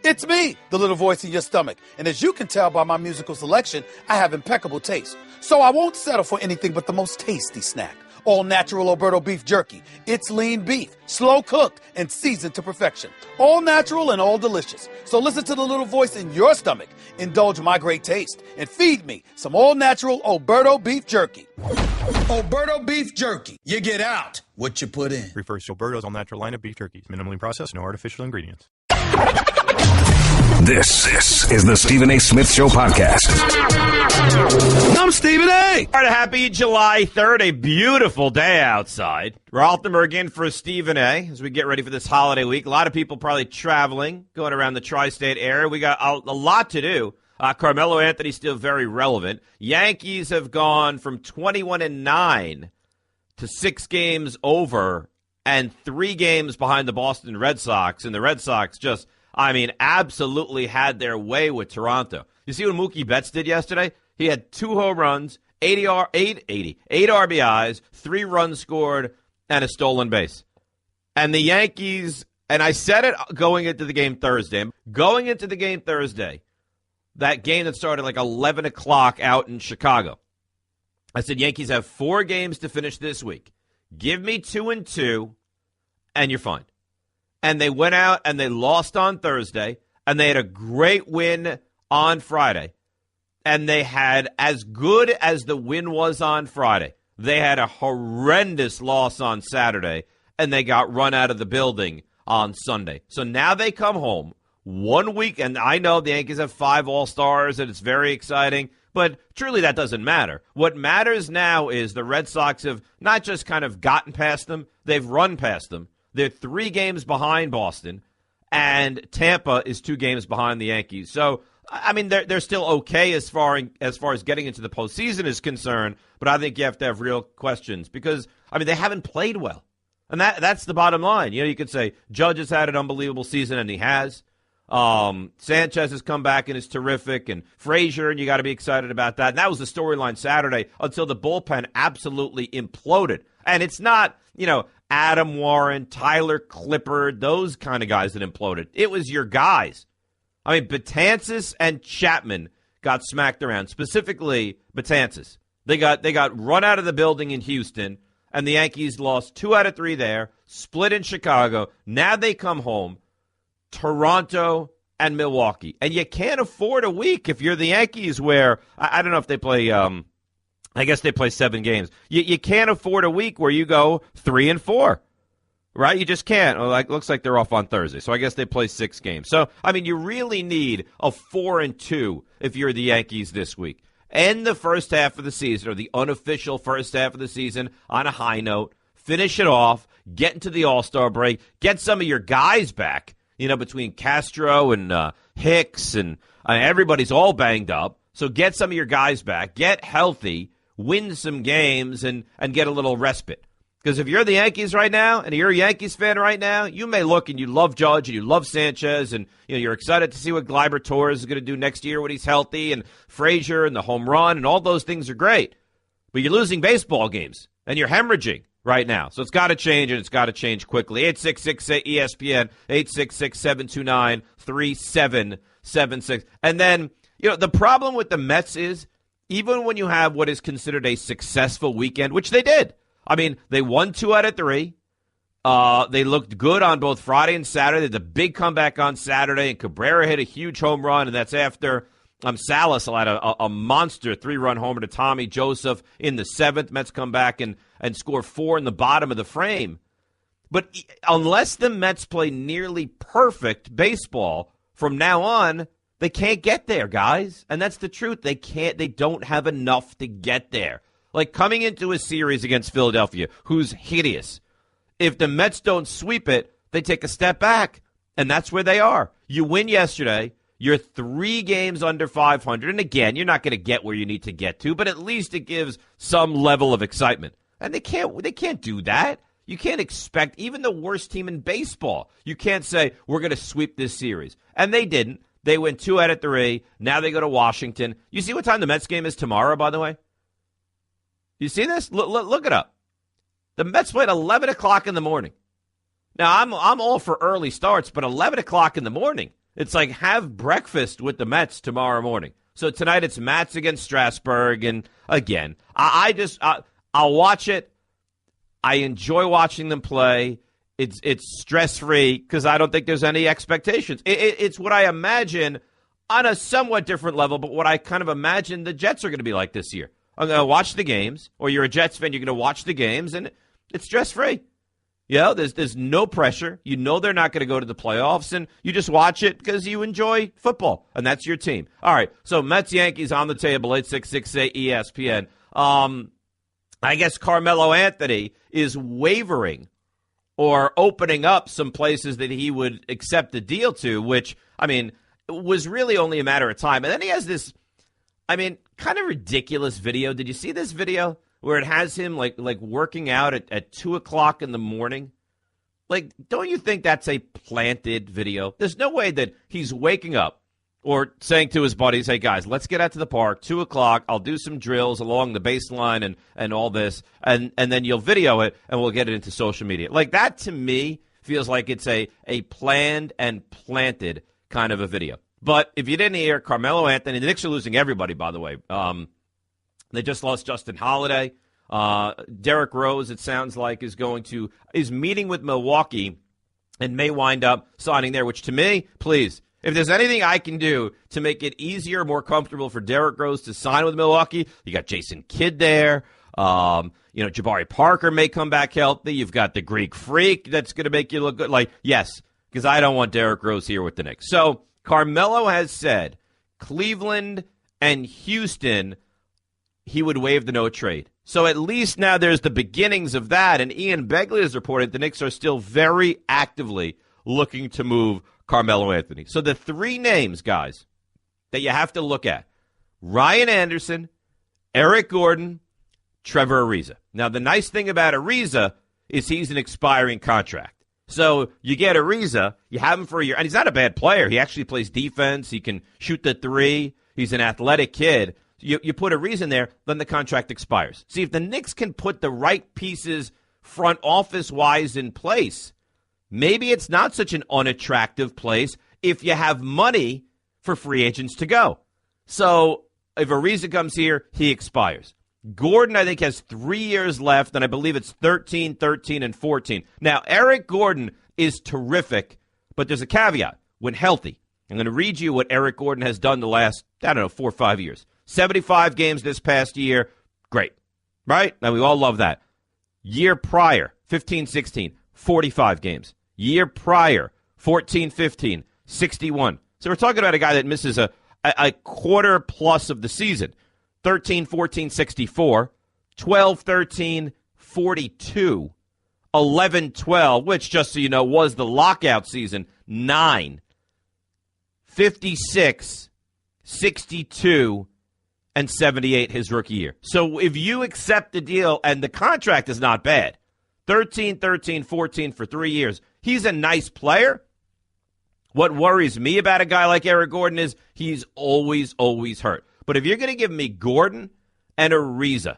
It's me, the little voice in your stomach. And as you can tell by my musical selection, I have impeccable taste. So I won't settle for anything but the most tasty snack. All natural Alberto beef jerky. It's lean beef, slow cooked, and seasoned to perfection. All natural and all delicious. So listen to the little voice in your stomach. Indulge my great taste and feed me some all natural Alberto beef jerky. Alberto beef jerky. You get out what you put in. Refers to Alberto's all natural line of beef jerkies. Minimally processed, no artificial ingredients. This is the Stephen A. Smith Show podcast. I'm Stephen A. All right, happy July 3rd, a beautiful day outside. Rothenberg in for Stephen A. as we get ready for this holiday week. A lot of people probably traveling, going around the tri-state area. We got a lot to do. Carmelo Anthony still very relevant. Yankees have gone from 21-9 to 6 games over and 3 games behind the Boston Red Sox. And the Red Sox just, absolutely had their way with Toronto. You see what Mookie Betts did yesterday? He had 2 home runs, 8 RBIs, 3 runs scored, and a stolen base. And the Yankees, and I said it going into the game Thursday, that game that started like 11 o'clock out in Chicago. I said, Yankees have 4 games to finish this week. Give me 2-2, and you're fine. And they went out and they lost on Thursday, and they had a great win on Friday. And they had, as good as the win was on Friday, they had a horrendous loss on Saturday, and they got run out of the building on Sunday. So now they come home 1 week, and I know the Yankees have 5 All-Stars, and it's very exciting, but truly that doesn't matter. What matters now is the Red Sox have not just kind of gotten past them, they've run past them. They're 3 games behind Boston, and Tampa is 2 games behind the Yankees. So, they're still okay as far as getting into the postseason is concerned, but I think you have to have real questions because, they haven't played well. And that's the bottom line. You could say Judge has had an unbelievable season, and he has. Sanchez has come back and is terrific, and Frazier, and you got to be excited about that. And that was the storyline Saturday until the bullpen absolutely imploded. And it's not, Adam Warren, Tyler Clippard, those kind of guys that imploded. It was your guys. Betances and Chapman got smacked around, specifically Betances. They got run out of the building in Houston, and the Yankees lost 2 out of 3 there, split in Chicago. Now they come home, Toronto and Milwaukee. And you can't afford a week if you're the Yankees where, I don't know if they play, I guess they play 7 games. You can't afford a week where you go 3-4, right? You just can't. Looks like they're off on Thursday, so I guess they play 6 games. So, you really need a 4-2 if you're the Yankees this week. End the first half of the season, or the unofficial first half of the season, on a high note. Finish it off. Get into the All-Star break. Get some of your guys back, between Castro and Hicks, and everybody's all banged up. So get some of your guys back. Get healthy. Win some games and get a little respite. Because if you're the Yankees right now and you're a Yankees fan right now, you may look and you love Judge and you love Sanchez and you're excited to see what Gleyber Torres is going to do next year when he's healthy, and Frazier and the home run and all those things are great. But you're losing baseball games and you're hemorrhaging right now. So it's got to change, and it's got to change quickly. 866-ESPN, 866-729-3776. And then, the problem with the Mets is, even when you have what is considered a successful weekend, which they did. They won 2 out of 3. They looked good on both Friday and Saturday. They had the big comeback on Saturday, and Cabrera hit a huge home run, and that's after Salas had a monster 3-run homer to Tommy Joseph in the 7th. Mets come back and score 4 in the bottom of the frame. But unless the Mets play nearly perfect baseball from now on, they can't get there, guys. And that's the truth. They don't have enough to get there. Like coming into a series against Philadelphia, who's hideous. If the Mets don't sweep it, they take a step back. And that's where they are. You win yesterday. You're 3 games under 500. And again, you're not going to get where you need to get to, but at least it gives some level of excitement. And they can't do that. You can't expect even the worst team in baseball. You can't say, we're going to sweep this series. And they didn't. They win 2 out of 3. Now they go to Washington. You see what time the Mets game is tomorrow, by the way? You see this? Look it up. The Mets play at 11 o'clock in the morning. Now, I'm all for early starts, but 11 o'clock in the morning. It's like have breakfast with the Mets tomorrow morning. So tonight it's Mets against Strasburg, and again, I'll watch it. I enjoy watching them play. It's stress-free because I don't think there's any expectations. It's what I imagine on a somewhat different level, but what I kind of imagine the Jets are going to be like this year. I'm going to watch the games, or you're a Jets fan, you're going to watch the games, and it's stress-free. There's no pressure. You know they're not going to go to the playoffs, and you just watch it because you enjoy football, and that's your team. All right, so Mets-Yankees on the table, 866-ESPN. I guess Carmelo Anthony is wavering or opening up some places that he would accept a deal to, which, was really only a matter of time. And then he has this, kind of ridiculous video. Did you see this video where it has him like working out at 2 o'clock in the morning? Like, don't you think that's a planted video? There's no way that he's waking up or saying to his buddies, hey, guys, let's get out to the park, 2 o'clock. I'll do some drills along the baseline and all this, and then you'll video it, and we'll get it into social media. Like, that, to me, feels like it's a planned and planted kind of a video. But if you didn't hear, Carmelo Anthony, the Knicks are losing everybody, by the way. They just lost Justin Holiday. Derrick Rose, it sounds like, is meeting with Milwaukee and may wind up signing there, which to me, please, if there's anything I can do to make it easier, more comfortable for Derrick Rose to sign with Milwaukee, you got Jason Kidd there. Jabari Parker may come back healthy. You've got the Greek Freak that's going to make you look good. Like, yes, because I don't want Derrick Rose here with the Knicks. So Carmelo has said Cleveland and Houston, he would waive the no trade. So at least now there's the beginnings of that. And Ian Begley has reported the Knicks are still very actively looking to move Carmelo Anthony. So the three names, guys, that you have to look at: Ryan Anderson, Eric Gordon, Trevor Ariza. Now, the nice thing about Ariza is he's an expiring contract. So you get Ariza, you have him for a year, and he's not a bad player. He actually plays defense. He can shoot the three. He's an athletic kid. You put Ariza in there, then the contract expires. See, if the Knicks can put the right pieces front office-wise in place, maybe it's not such an unattractive place if you have money for free agents to go. So if Ariza comes here, he expires. Gordon, I think, has 3 years left, and I believe it's 13, 13, and 14. Now, Eric Gordon is terrific, but there's a caveat. When healthy, I'm going to read you what Eric Gordon has done the last, 4 or 5 years. 75 games this past year, great, right? Now, we all love that. Year prior, 15-16, 45 games. Year prior, 14-15, 61. So we're talking about a guy that misses a quarter plus of the season. 13-14, 64, 12-13, 42, 11-12, which, just so you know, was the lockout season, 9, 56, 62, and 78 his rookie year. So if you accept the deal, and the contract is not bad, 13, 13, 14 for 3 years, he's a nice player. What worries me about a guy like Eric Gordon is he's always hurt. But if you're going to give me Gordon and Ariza,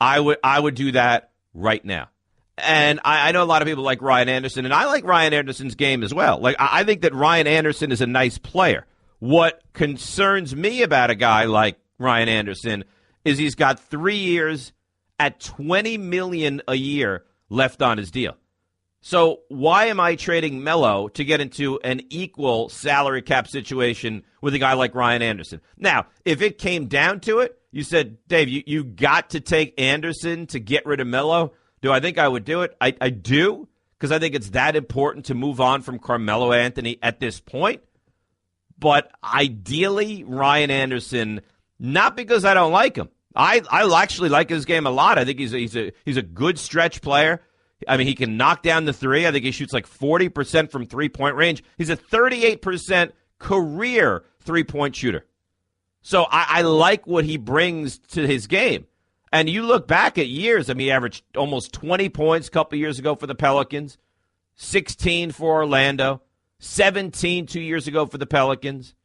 I would do that right now. And I know a lot of people like Ryan Anderson, and I like Ryan Anderson's game as well. Like, I think that Ryan Anderson is a nice player. What concerns me about a guy like Ryan Anderson is he's got 3 years at $20 million a year left on his deal. So why am I trading Melo to get into an equal salary cap situation with a guy like Ryan Anderson? Now, if it came down to it, you said, Dave, you got to take Anderson to get rid of Melo. Do I think I would do it? I do, because I think it's that important to move on from Carmelo Anthony at this point. But ideally, Ryan Anderson, not because I don't like him. I actually like his game a lot. I think he's a good stretch player. I mean, he can knock down the three. I think he shoots like 40% from three-point range. He's a 38% career three-point shooter. So I like what he brings to his game. And you look back at years, I mean, he averaged almost 20 points a couple years ago for the Pelicans, 16 for Orlando, 17 2 years ago for the Pelicans,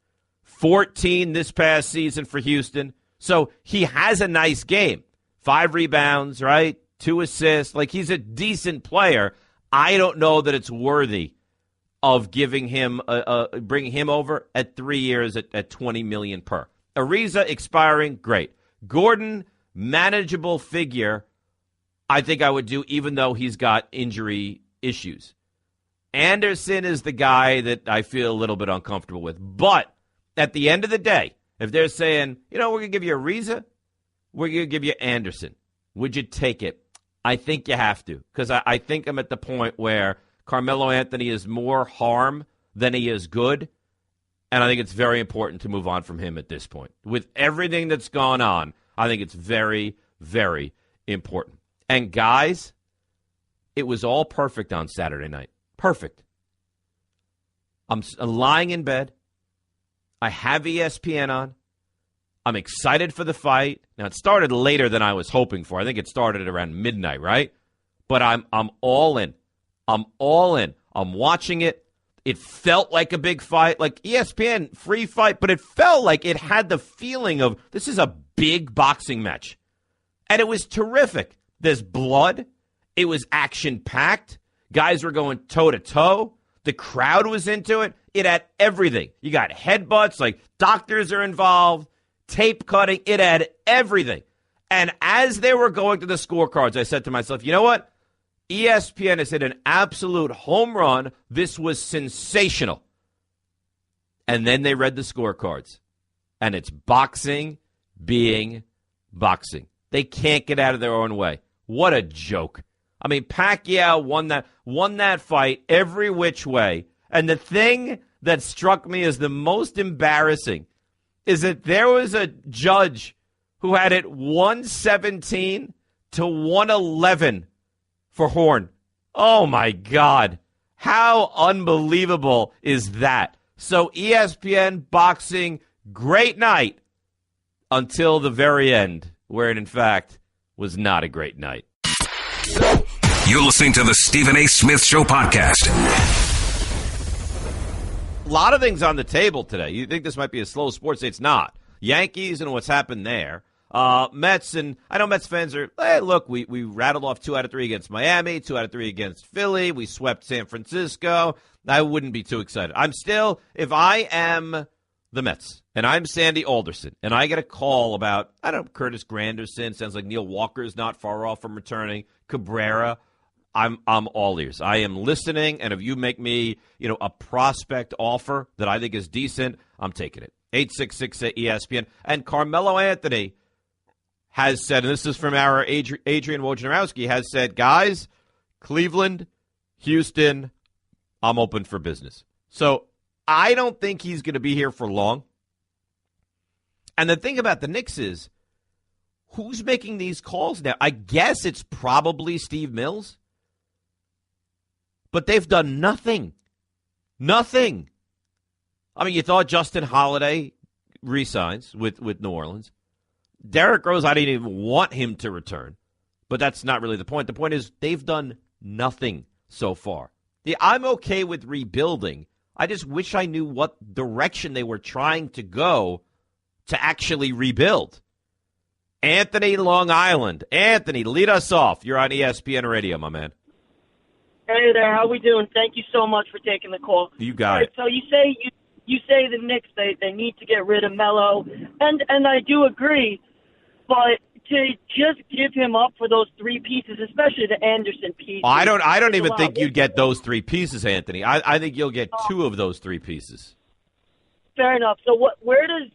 14 this past season for Houston. So he has a nice game. 5 rebounds, right? 2 assists. Like, he's a decent player. I don't know that it's worthy of giving him bringing him over at 3 years at $20 million per. Ariza expiring, great. Gordon, manageable figure, I think I would do, even though he's got injury issues. Anderson is the guy that I feel a little bit uncomfortable with. But at the end of the day, if they're saying, we're going to give you Ariza, we're going to give you Anderson, would you take it? I think you have to, because I think I'm at the point where Carmelo Anthony is more harm than he is good, and I think it's very important to move on from him at this point. With everything that's gone on, I think it's very, very important. And guys, it was all perfect on Saturday night. Perfect. I'm lying in bed. I have ESPN on. I'm excited for the fight. Now, it started later than I was hoping for. I think it started at around midnight, right? But I'm all in. I'm all in. I'm watching it. It felt like a big fight, like ESPN, free fight, but it felt like it had the feeling of this is a big boxing match. And it was terrific. There's blood. It was action-packed. Guys were going toe-to-toe. The crowd was into it. It had everything. You got headbutts, like doctors are involved, tape cutting. It had everything. And as they were going to the scorecards, I said to myself, you know what? ESPN has hit an absolute home run. This was sensational. And then they read the scorecards. And it's boxing being boxing. They can't get out of their own way. What a joke. I mean, Pacquiao won that fight every which way. And the thing that struck me as the most embarrassing is that there was a judge who had it 117 to 111 for Horn. Oh, my God. How unbelievable is that? So ESPN boxing, great night until the very end, where it, in fact, was not a great night. You're listening to the Stephen A. Smith Show podcast. A lot of things on the table today. You think this might be a slow sports day? It's not. Yankees and what's happened there. Mets, and I know Mets fans are, hey, look, we rattled off 2 out of 3 against Miami, 2 out of 3 against Philly. We swept San Francisco. I wouldn't be too excited. I'm still, if I am the Mets and I'm Sandy Alderson and I get a call about, I don't know, Curtis Granderson, sounds like Neil Walker's not far off from returning, Cabrera, I'm all ears. I am listening, and if you make me, a prospect offer that I think is decent, I'm taking it. 866 ESPN. And Carmelo Anthony has said, and this is from our Adrian Wojnarowski, has said, guys, Cleveland, Houston, I'm open for business. So I don't think he's going to be here for long. And the thing about the Knicks is, who's making these calls now? I guess it's probably Steve Mills. But they've done nothing. Nothing. I mean, you thought Justin Holiday re-signs with New Orleans. Derrick Rose, I didn't even want him to return. But that's not really the point. The point is they've done nothing so far. Yeah, I'm okay with rebuilding. I just wish I knew what direction they were trying to go to actually rebuild. Anthony, Long Island. Anthony, lead us off. You're on ESPN Radio, my man. Hey there, how we doing? Thank you so much for taking the call. You got it. So you say the Knicks they need to get rid of Melo, and I do agree, but to just give him up for those 3 pieces, especially the Anderson piece. I don't even think you'd get those 3 pieces, Anthony. I think you'll get 2 of those 3 pieces. Fair enough. So where does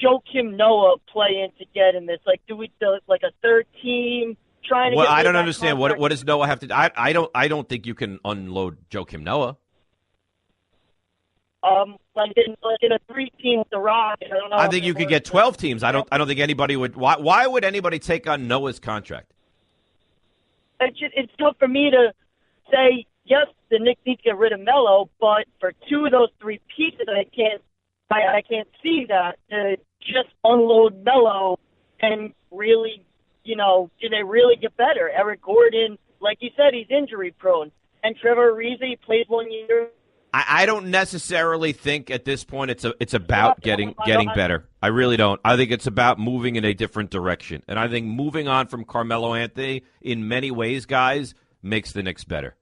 Joakim Noah play into getting this? Like, do we do like a third team? Well, I don't understand. What does Noah have to do? I don't think you can unload Joakim Noah. Like in a 3-team with the Rock. I think you could get 12 teams. I don't think anybody would. Why would anybody take on Noah's contract? It's tough for me to say yes. The Knicks need to get rid of Melo, but for 2 of those 3 pieces, I can't see that to just unload Melo and really. Do they really get better? Eric Gordon, like you said, he's injury prone. And Trevor Ariza, he plays 1 year. I don't necessarily think at this point it's about getting better. I really don't. I think it's about moving in a different direction. And I think moving on from Carmelo Anthony in many ways, guys, makes the Knicks better.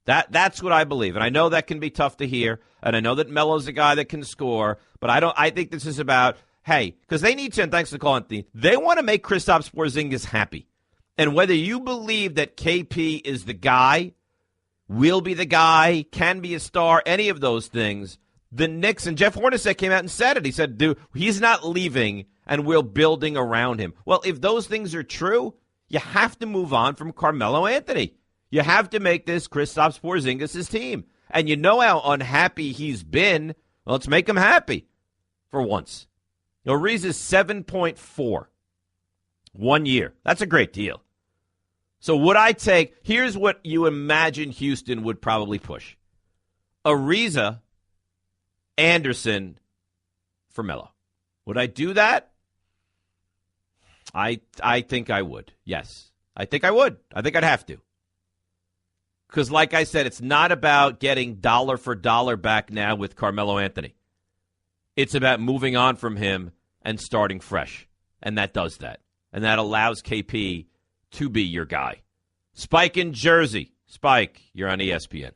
That's what I believe. And I know that can be tough to hear, and I know that Melo's a guy that can score, but I think this is about, hey, because they need to, and thanks for calling, Anthony, they want to make Kristaps Porzingis happy. And whether you believe that KP is the guy, will be the guy, can be a star, any of those things, the Knicks, and Jeff Hornacek came out and said it. He said, dude, he's not leaving, and we're building around him. Well, if those things are true, you have to move on from Carmelo Anthony. You have to make this Kristaps Porzingis' team. And you know how unhappy he's been. Well, let's make him happy for once. Ariza's 7.4. 1 year. That's a great deal. So would I take, here's what you imagine Houston would probably push. Ariza, Anderson, for Melo. Would I do that? I think I would. Yes. I think I would. I think I'd have to. Because like I said, it's not about getting dollar for dollar back now with Carmelo Anthony. It's about moving on from him and starting fresh. And that does that. And that allows KP to be your guy. Spike in Jersey. Spike, you're on ESPN.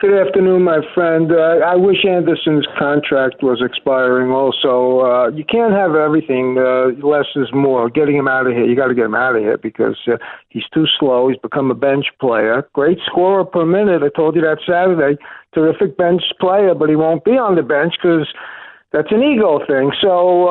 Good afternoon, my friend. I wish Anderson's contract was expiring also. You can't have everything. Less is more. Getting him out of here. You got to get him out of here because he's too slow. He's become a bench player. Great scorer per minute. I told you that Saturday. Terrific bench player, but he won't be on the bench because that's an ego thing. So,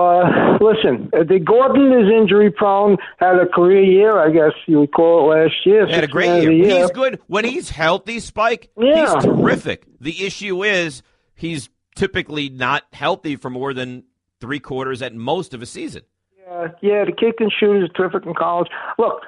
listen, the Gordon is injury prone, had a career year, I guess you would call it last year. He had a great year. He's good. When he's healthy, Spike, yeah. He's terrific. The issue is he's typically not healthy for more than 3/4 at most of a season. Yeah, the kid can shoot. He's terrific in college. Look,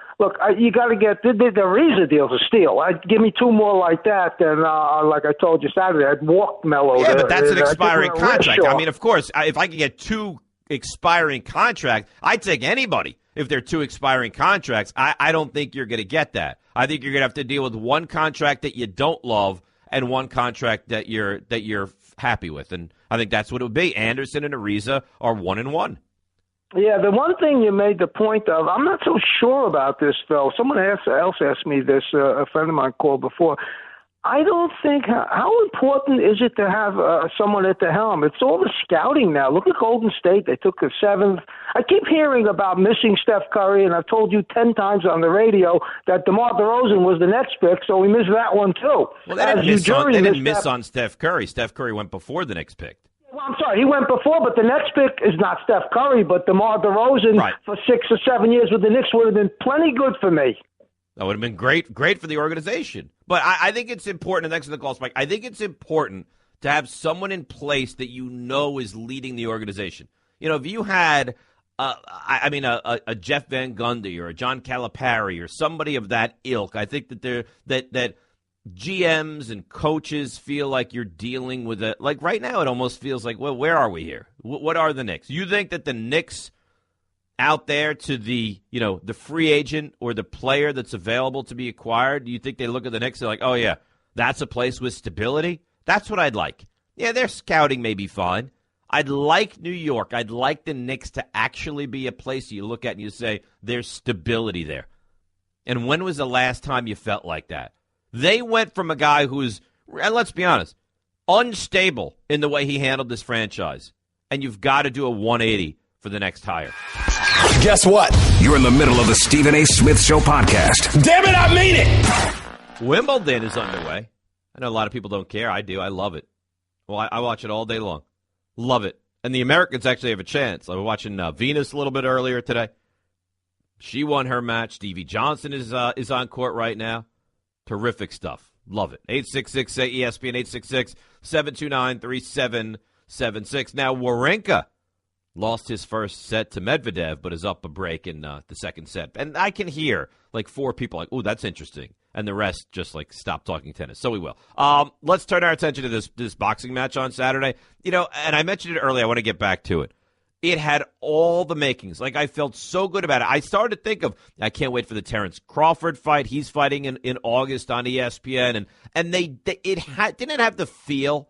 you got to get the Ariza deal's a steal. Give me two more like that, then like I told you Saturday, I'd walk Melo. Yeah, but that's an expiring contract. I mean, of course, if I could get two expiring contracts, I'd take anybody if they're two expiring contracts. I don't think you're going to get that. I think you're going to have to deal with one contract that you don't love and one contract that you're happy with, and I think that's what it would be. Anderson and Ariza are 1-1. Yeah, the one thing you made the point of, I'm not so sure about this, though. Someone else asked me this, a friend of mine called before. I don't think, how important is it to have someone at the helm? It's all the scouting now. Look at Golden State. They took a 7th. I keep hearing about missing Steph Curry, and I've told you 10 times on the radio that DeMar DeRozan was the next pick, so we missed that one, too. Well, they didn't miss on Steph Curry. Steph Curry went before the next pick. Well, I'm sorry, he went before, but the next pick is not Steph Curry, but DeMar DeRozan for 6 or 7 years with the Knicks would have been plenty good for me. That would have been great for the organization. But I think it's important, and thanks for the call, Spike, I think it's important to have someone in place that you know is leading the organization. You know, if you had, a Jeff Van Gundy or a John Calipari or somebody of that ilk, I think that GMs and coaches feel like you're dealing with it. Like right now, it almost feels like, well, where are we here? What are the Knicks? You think that the Knicks out there to the free agent or the player that's available to be acquired, do you think they look at the Knicks and they're like, oh, yeah, that's a place with stability? That's what I'd like. Yeah, their scouting may be fine. I'd like New York. I'd like the Knicks to actually be a place you look at and you say, there's stability there. And when was the last time you felt like that? They went from a guy who's, and let's be honest, unstable in the way he handled this franchise. And you've got to do a 180 for the next hire. Guess what? You're in the middle of the Stephen A. Smith Show podcast. Damn it, I mean it! Wimbledon is underway. I know a lot of people don't care. I do. I love it. Well, I watch it all day long. Love it. And the Americans actually have a chance. I was watching Venus a little bit earlier today. She won her match. Stevie Johnson is on court right now. Terrific stuff. Love it. 866-ESPN, 866-729-3776. Now, Wawrinka lost his first set to Medvedev, but is up a break in the second set. And I can hear, like, 4 people like, oh, that's interesting. And the rest just, like, stop talking tennis. So we will. Let's turn our attention to this boxing match on Saturday. You know, and I mentioned it earlier. I want to get back to it. It had all the makings. Like, I felt so good about it. I started to think of, I can't wait for the Terrence Crawford fight. He's fighting in August on ESPN. And didn't have the feel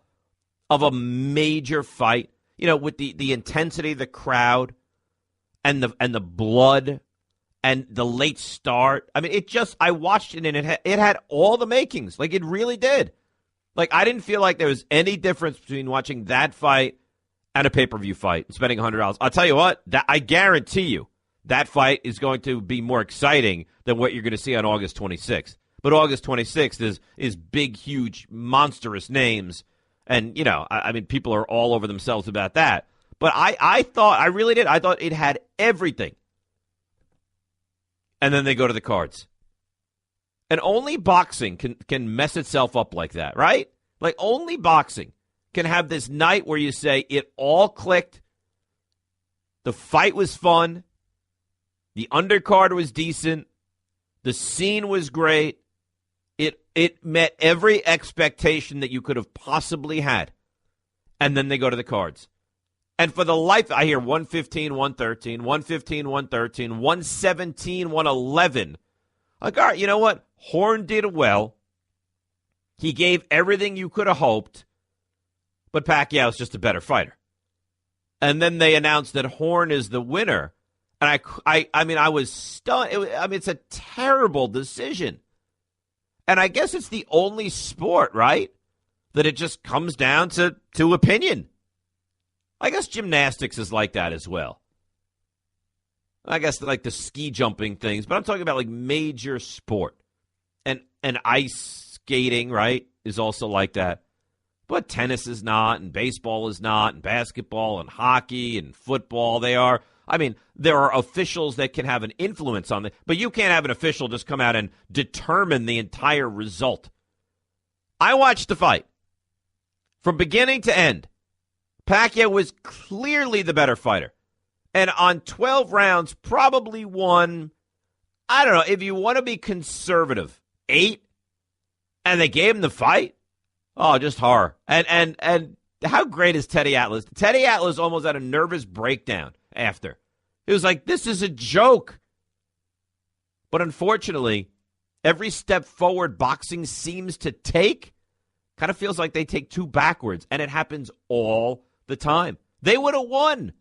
of a major fight, you know, with the intensity of the crowd and the blood and the late start. I mean, I watched it, and it had all the makings. Like, it really did. Like, I didn't feel like there was any difference between watching that fight and a pay-per-view fight and spending $100. I'll tell you what, I guarantee you that fight is going to be more exciting than what you're going to see on August 26th. But August 26th is big, huge, monstrous names. And, I mean, people are all over themselves about that. But I really did. I thought it had everything. And then they go to the cards. And only boxing can mess itself up like that, right? Like, only boxing can have this night where you say it all clicked. The fight was fun. The undercard was decent. The scene was great. It met every expectation that you could have possibly had. And then they go to the cards. And for the life, I hear 115, 113, 115, 113, 117, 111. Like, all right, you know what? Horn did well. He gave everything you could have hoped. But Pacquiao's just a better fighter. And then they announced that Horn is the winner. And I mean, I was stunned. It's a terrible decision. And I guess it's the only sport, right, that it just comes down to opinion. I guess gymnastics is like that as well. I guess like the ski jumping things, but I'm talking about like major sport. And ice skating, right, is also like that. But tennis is not, and baseball is not, and basketball and hockey and football, they are. I mean, there are officials that can have an influence on it, but you can't have an official just come out and determine the entire result. I watched the fight from beginning to end. Pacquiao was clearly the better fighter. And on 12 rounds, probably won, I don't know, if you want to be conservative, 8, and they gave him the fight? Oh, just horror. And how great is Teddy Atlas? Teddy Atlas almost had a nervous breakdown after. It was like, this is a joke. But unfortunately, every step forward boxing seems to take kind of feels like they take 2 backwards, and it happens all the time. They would have won.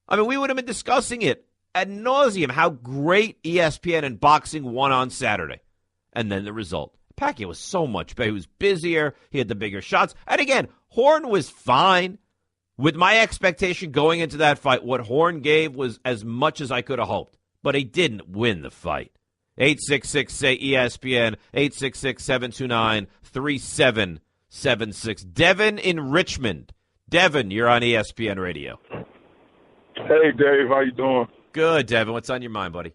I mean, we would have been discussing it ad nauseum, how great ESPN and boxing won on Saturday. And then the result. Pacquiao was so much better. He was busier. He had the bigger shots. And again, Horn was fine. With my expectation going into that fight, what Horn gave was as much as I could have hoped. But he didn't win the fight. 866-SAY-ESPN, 866-729-3776. Devin in Richmond. Devin, you're on ESPN Radio. Hey, Dave. How you doing? Good, Devin. What's on your mind, buddy?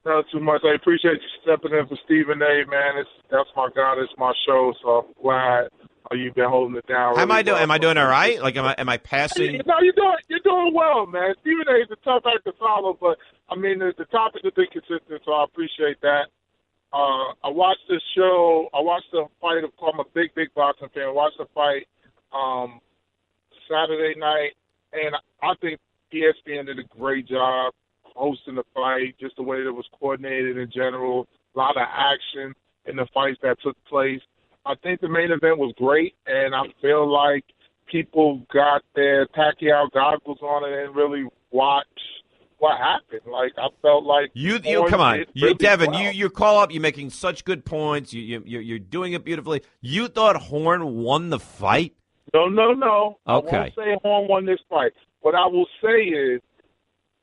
Not too much. I appreciate you stepping in for Stephen A, man. That's my guy. It's my show, so I'm glad you've been holding it down. How am I doing? Well. Am I doing all right? Like, am I passing? No, you're doing well, man. Stephen A is a tough act to follow, but I mean the topic has been consistent, so I appreciate that. I watched this show. I watched the fight. I'm a big boxing fan. I watched the fight Saturday night, and I think ESPN did a great job hosting the fight, just the way that it was coordinated in general, a lot of action in the fights that took place. I think the main event was great, and I feel like people got their Pacquiao goggles on and didn't really watch what happened. Like, I felt like you come on, really Devin, well. you call up, you're making such good points, you're doing it beautifully. You thought Horn won the fight? No. Okay. I won't say Horn won this fight. What I will say is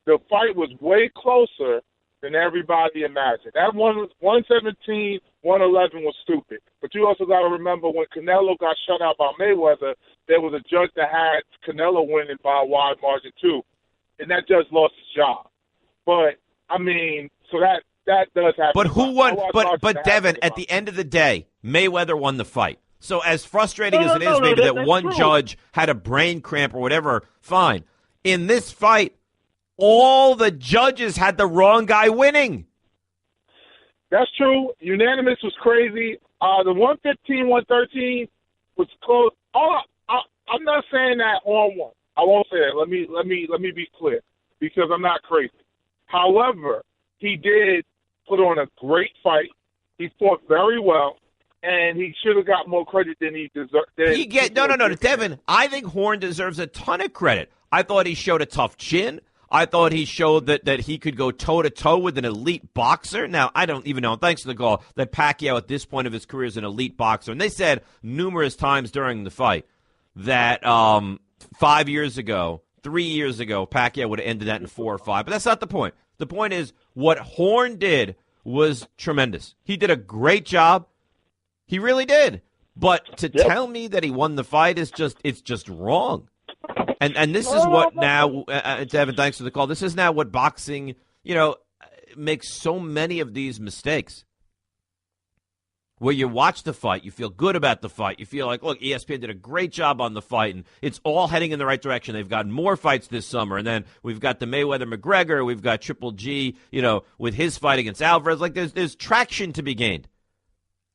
the fight was way closer than everybody imagined. That 117, 111 was stupid. But you also got to remember when Canelo got shut out by Mayweather, there was a judge that had Canelo winning by a wide margin too. And that judge lost his job. But, I mean, so that does happen. But who won? But Devin, at the end of the day, Mayweather won the fight. So as frustrating as it is maybe that one true. judge had a brain cramp or whatever, fine. In this fight, all the judges had the wrong guy winning. That's true. Unanimous was crazy. The 115, 113 was close. I'm not saying that Horn won. I won't say that. Let me be clear, because I'm not crazy. However, he did put on a great fight. He fought very well, and he should have got more credit than he deserved. No, Devin. I think Horn deserves a ton of credit. I thought he showed a tough chin. I thought he showed that he could go toe-to-toe with an elite boxer. Now, I don't even know, thanks to the call, that Pacquiao at this point of his career is an elite boxer. And they said numerous times during the fight that 5 years ago, 3 years ago, Pacquiao would have ended that in 4 or 5. But that's not the point. The point is what Horn did was tremendous. He did a great job. He really did. But to tell me that he won the fight is just wrong. And this is what now, Devin, thanks for the call. This is now what boxing, makes so many of these mistakes. Where you watch the fight, you feel good about the fight. You feel like, look, ESPN did a great job on the fight, and it's all heading in the right direction. They've got more fights this summer, and then we've got the Mayweather-McGregor. We've got Triple G, with his fight against Alvarez. Like, there's traction to be gained.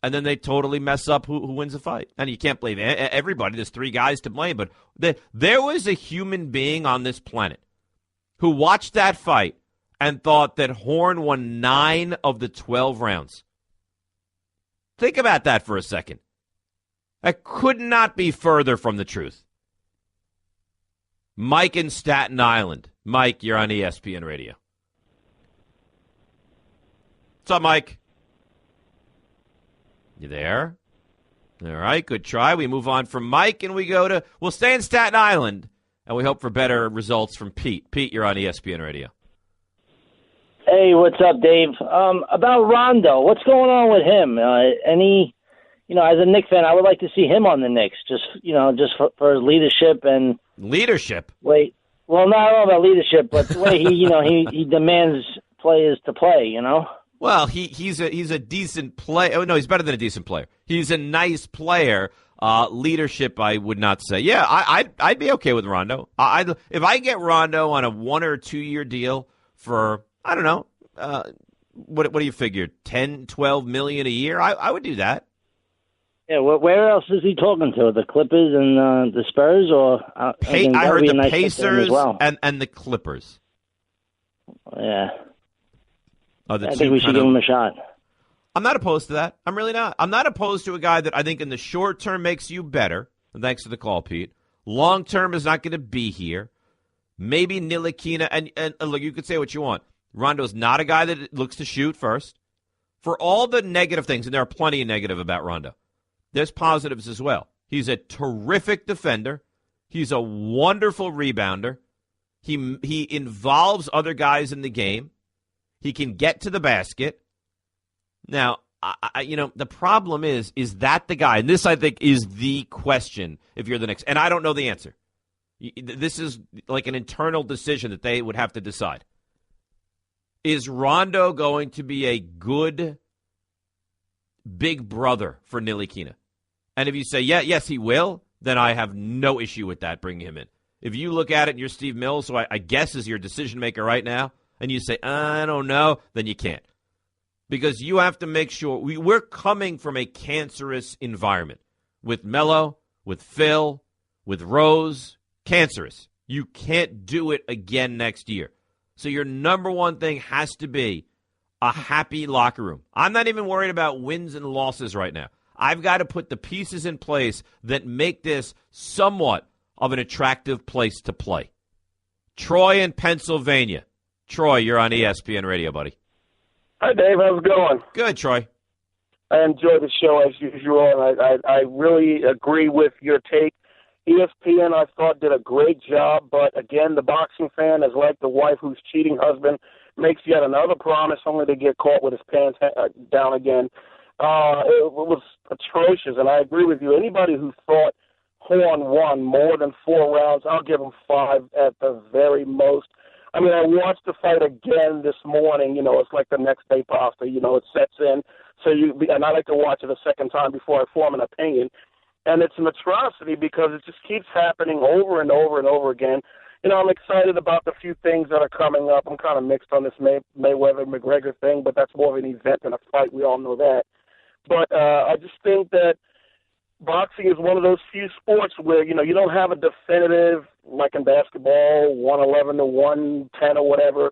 And then they totally mess up who wins the fight. And you can't blame everybody. There's 3 guys to blame. But there was a human being on this planet who watched that fight and thought that Horn won 9 of the 12 rounds. Think about that for a second. That could not be further from the truth. Mike in Staten Island. Mike, you're on ESPN Radio. What's up, Mike? You there? All right, good try. We move on from Mike, and we'll stay in Staten Island, and we hope for better results from Pete. Pete, you're on ESPN Radio. Hey, what's up, Dave? About Rondo, what's going on with him? As a Knicks fan, I would like to see him on the Knicks, just for his leadership and leadership. Well, not all about leadership, but the way he demands players to play. Well, he's a decent player. Oh, no, he's better than a decent player. He's a nice player. Leadership, I would not say. Yeah, I'd be okay with Rondo. If I get Rondo on a 1 or 2 year deal for, I don't know, what do you figure, 10, 12 million a year? I would do that. Yeah, where else is he talking to? The Clippers and the Spurs, or I heard the Pacers well. and the Clippers. Yeah. I think we should give him a shot. I'm not opposed to that. I'm really not. I'm not opposed to a guy that I think in the short term makes you better. And thanks for the call, Pete. Long term is not going to be here. Maybe Ntilikina. And look, you could say what you want. Rondo's not a guy that looks to shoot first. For all the negative things, and there are plenty of negative about Rondo, there's positives as well. He's a terrific defender. He's a wonderful rebounder. He involves other guys in the game. He can get to the basket. Now, the problem is that the guy? And this, I think, is the question if you're the Knicks. And I don't know the answer. This is like an internal decision that they would have to decide. Is Rondo going to be a good big brother for Ntilikina? And if you say, yes, he will, then I have no issue with that, bringing him in. If you look at it and you're Steve Mills, who I guess is your decision maker right now, and you say, I don't know, then you can't. Because you have to make sure we're coming from a cancerous environment with Melo, with Phil, with Rose, cancerous. You can't do it again next year. So your number one thing has to be a happy locker room. I'm not even worried about wins and losses right now. I've got to put the pieces in place that make this somewhat of an attractive place to play. Troy in Pennsylvania. Troy, you're on ESPN Radio, buddy. Hi, Dave. How's it going? Good, Troy. I enjoy the show as usual, and I really agree with your take. ESPN, I thought, did a great job, but again, the boxing fan is like the wife whose cheating husband makes yet another promise only to get caught with his pants down again. It was atrocious, and I agree with you. Anybody who thought Horn won more than 4 rounds, I'll give him 5 at the very most. I mean, I watched the fight again this morning. It's like the next day pasta. It sets in. And I like to watch it a second time before I form an opinion. And it's an atrocity because it just keeps happening over and over and over again. I'm excited about the few things that are coming up. I'm kind of mixed on this Mayweather-McGregor thing, but that's more of an event than a fight. We all know that. But I just think that boxing is one of those few sports where, you don't have a definitive, like in basketball, 111 to 110 or whatever.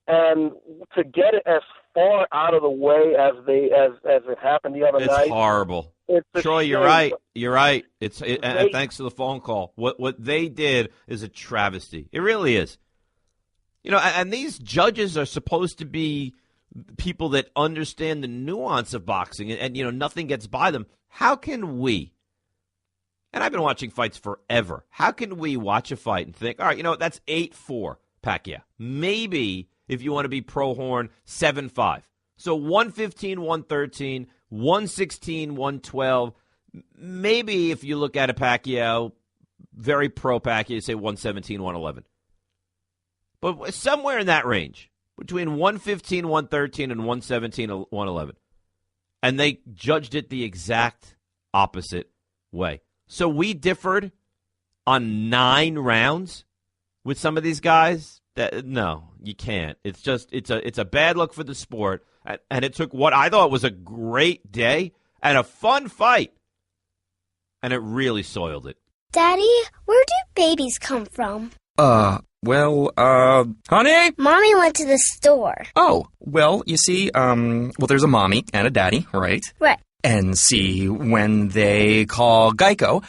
And to get it as far out of the way as it happened the other night. It's horrible. Troy, you're right. You're right. And thanks for the phone call. What they did is a travesty. It really is. And these judges are supposed to be people that understand the nuance of boxing, and nothing gets by them. How can we, and I've been watching fights forever, how can we watch a fight and think, all right, that's 8-4 Pacquiao. Maybe, if you want to be pro-horn, 7-5. So 115, 113, 116, 112. Maybe if you look at a Pacquiao, very pro-Pacquiao, you say 117, 111. But somewhere in that range, between 115, 113, and 117, 111. And they judged it the exact opposite way. So we differed on 9 rounds with some of these guys. No, you can't. It's a bad look for the sport. And it took what I thought was a great day and a fun fight, and it really soiled it. Daddy, where do babies come from? Honey? Mommy went to the store. Oh, well, you see, there's a mommy and a daddy, right? Right. And see, when they call Geico,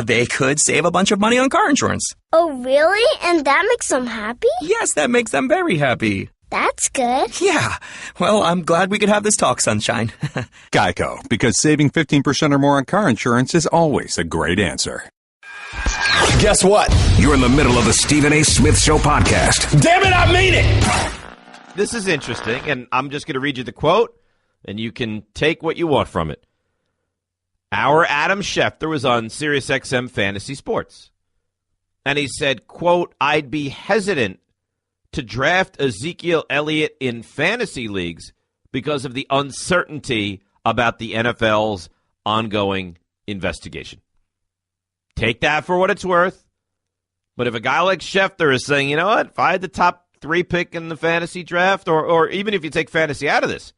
they could save a bunch of money on car insurance. Oh, really? And that makes them happy? Yes, that makes them very happy. That's good. Yeah. Well, I'm glad we could have this talk, Sunshine. Geico, because saving 15% or more on car insurance is always a great answer. Guess what? You're in the middle of the Stephen A. Smith Show podcast. Damn it, I mean it! This is interesting, and I'm just going to read you the quote, and you can take what you want from it. Our Adam Schefter was on SiriusXM Fantasy Sports, and he said, quote, I'd be hesitant to draft Ezekiel Elliott in fantasy leagues because of the uncertainty about the NFL's ongoing investigation. Take that for what it's worth. But if a guy like Schefter is saying, you know what, if I had the top 3 pick in the fantasy draft, or even if you take fantasy out of this,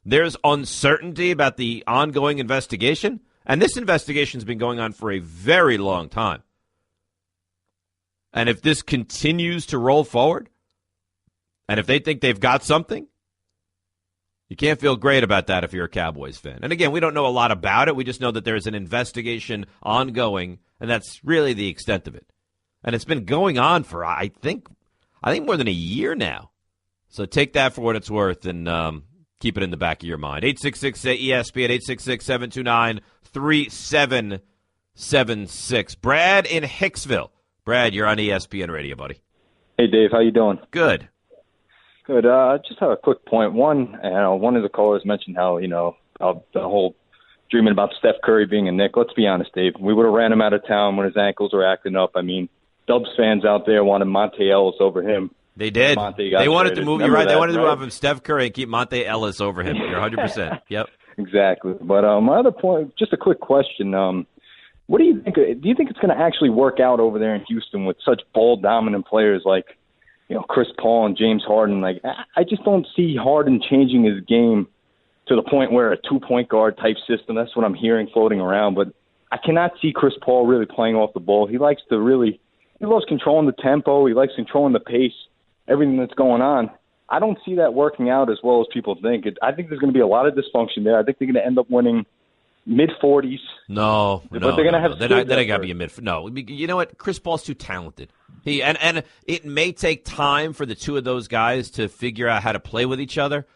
there's uncertainty about the ongoing investigation. And this investigation has been going on for a very long time. And if this continues to roll forward, and if they think they've got something, you can't feel great about that if you're a Cowboys fan. And again, we don't know a lot about it. We just know that there's an investigation ongoing, and that's really the extent of it. And it's been going on for, I think more than a year now. So take that for what it's worth and keep it in the back of your mind. 866-ESPN, 866-729-3776. Brad in Hicksville. Brad, you're on ESPN Radio, buddy. Hey, Dave. How you doing? Good. Good. Just have a quick point. One of the callers mentioned how, the whole dreaming about Steph Curry being a Knick. Let's be honest, Dave. We would have ran him out of town when his ankles were acting up. I mean, Dubs fans out there wanted Monte Ellis over him. They did. They wanted to move. You're right. They wanted to move from Steph Curry and keep Monte Ellis over him. You're 100%. Yep. Exactly. But my other point, just a quick question. What do you think? Do you think it's going to actually work out over there in Houston with such ball-dominant players like, Chris Paul and James Harden? Like, I just don't see Harden changing his game to the point where a 2-point guard type system. That's what I'm hearing floating around. But I cannot see Chris Paul really playing off the ball. He loves controlling the tempo. He likes controlling the pace, everything that's going on. I don't see that working out as well as people think. I think there's going to be a lot of dysfunction there. I think they're going to end up winning mid-40s. No, but they're going to have. They got to be a mid. No, you know what? Chris Paul's too talented. And it may take time for the two of those guys to figure out how to play with each other.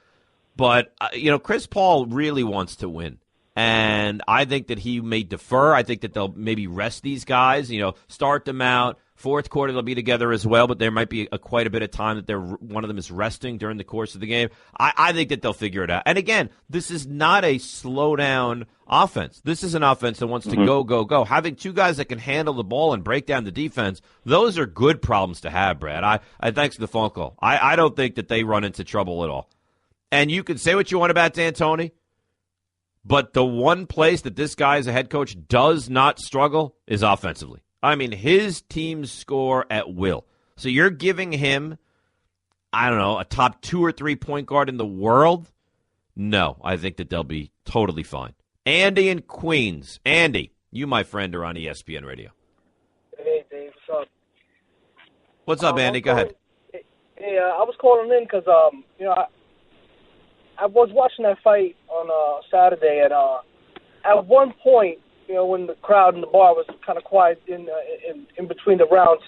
But Chris Paul really wants to win, and I think that he may defer. I think that they'll maybe rest these guys. Start them out. Fourth quarter, they'll be together as well, but there might be quite a bit of time that one of them is resting during the course of the game. I think that they'll figure it out. And again, this is not a slow-down offense. This is an offense that wants to go, go, go. Having two guys that can handle the ball and break down the defense, those are good problems to have, Brad. I thanks for the phone call. I don't think that they run into trouble at all. And you can say what you want about D'Antoni, but the one place that this guy as a head coach does not struggle is offensively. I mean, his teams score at will. So you're giving him, I don't know, a top 2 or 3 point guard in the world? No, I think that they'll be totally fine. Andy in Queens. Andy, you, my friend, are on ESPN Radio. Hey, Dave, what's up? What's up, Andy? Go ahead. Hey, I was calling in because, I was watching that fight on Saturday, and at one point, when the crowd in the bar was kind of quiet in between the rounds,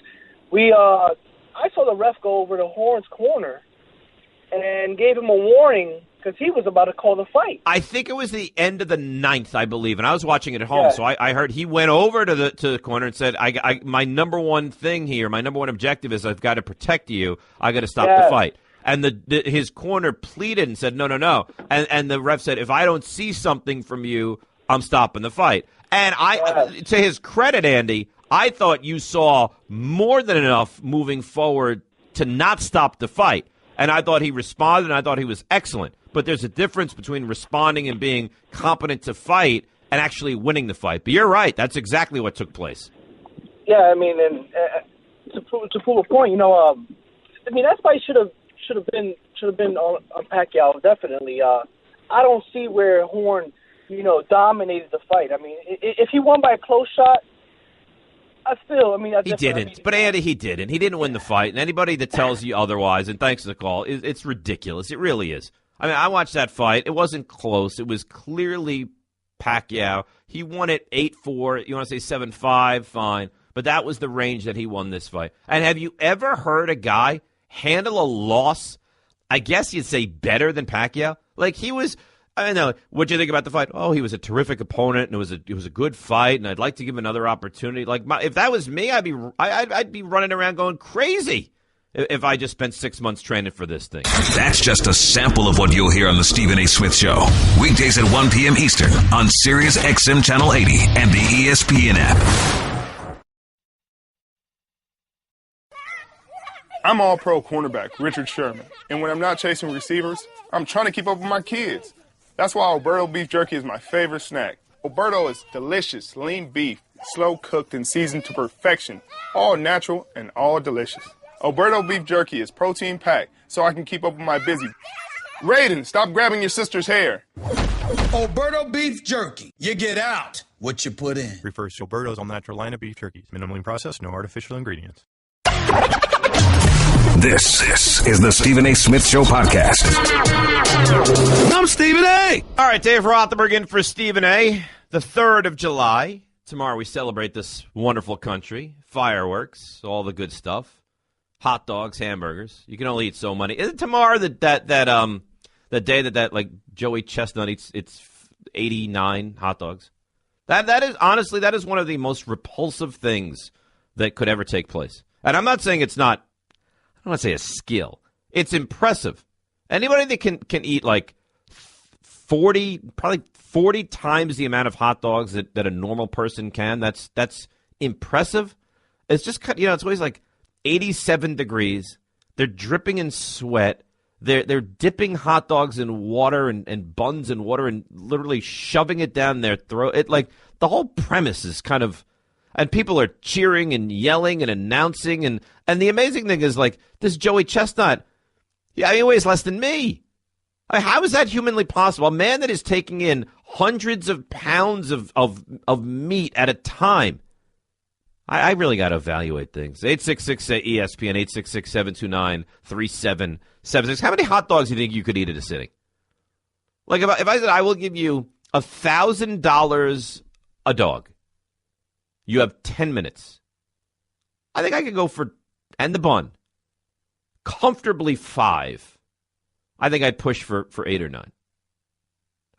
I saw the ref go over to Horn's corner and gave him a warning because he was about to call the fight. I think it was the end of the ninth, I believe, and I was watching it at home, so I heard he went over to the corner and said, my number one thing here, my number one objective is I've got to protect you. I got to stop the fight. And his corner pleaded and said, no. And the ref said, if I don't see something from you, I'm stopping the fight. And to his credit, Andy, I thought you saw more than enough moving forward to not stop the fight. And I thought he responded, and I thought he was excellent. But there's a difference between responding and being competent to fight and actually winning the fight. But you're right. That's exactly what took place. Yeah, I mean, and to prove a point, that fight should have been on Pacquiao, definitely. I don't see where Horn, dominated the fight. I mean, if he won by a close shot, he didn't. But Andy, he didn't. He didn't win the fight. And anybody that tells you otherwise, and thanks for the call, it's ridiculous. It really is. I mean, I watched that fight. It wasn't close. It was clearly Pacquiao. He won it 8-4. You want to say 7-5? Fine. But that was the range that he won this fight. And have you ever heard a guy handle a loss, I guess you'd say, better than Pacquiao? Like, he was... I don't know. What'd you think about the fight? Oh, he was a terrific opponent, and it was a good fight, and I'd like to give him another opportunity. Like, if that was me, I'd be running around going crazy if I just spent 6 months training for this thing. That's just a sample of what you'll hear on the Stephen A. Smith Show. Weekdays at 1 p.m. Eastern on Sirius XM Channel 80 and the ESPN app. I'm all-pro cornerback Richard Sherman, and when I'm not chasing receivers, I'm trying to keep up with my kids. That's why Alberto beef jerky is my favorite snack. Alberto is delicious, lean beef, slow cooked and seasoned to perfection, all natural and all delicious. Alberto beef jerky is protein packed, so I can keep up with my busy. Raiden, stop grabbing your sister's hair. Alberto beef jerky. You get out what you put in. Refers to Alberto's all-natural line of beef jerkies. Minimally processed, no artificial ingredients. This is the Stephen A. Smith Show podcast. I'm Stephen A. All right, Dave Rothenberg in for Stephen A. The 3rd of July. Tomorrow we celebrate this wonderful country. Fireworks, all the good stuff. Hot dogs, hamburgers. You can only eat so many. Isn't tomorrow the day that like Joey Chestnut eats 89 hot dogs? That is one of the most repulsive things that could ever take place. And I'm not saying it's not. I don't want to say a skill. It's impressive. Anybody that can eat like 40 times the amount of hot dogs that a normal person can, that's impressive. It's just, it's always like 87 degrees. They're dripping in sweat. They're dipping hot dogs in water and buns in water and literally shoving it down their throat. The whole premise is kind of, and people are cheering and yelling and announcing. And the amazing thing is, like, this Joey Chestnut, he weighs less than me. How is that humanly possible? A man that is taking in hundreds of pounds of meat at a time. I really got to evaluate things. 866-ESPN, 866-729-3776. How many hot dogs do you think you could eat at a sitting? Like, if I said I will give you $1,000 a dog, you have 10 minutes. I think I could go for, and the bun, comfortably 5. I think I'd push for 8 or 9.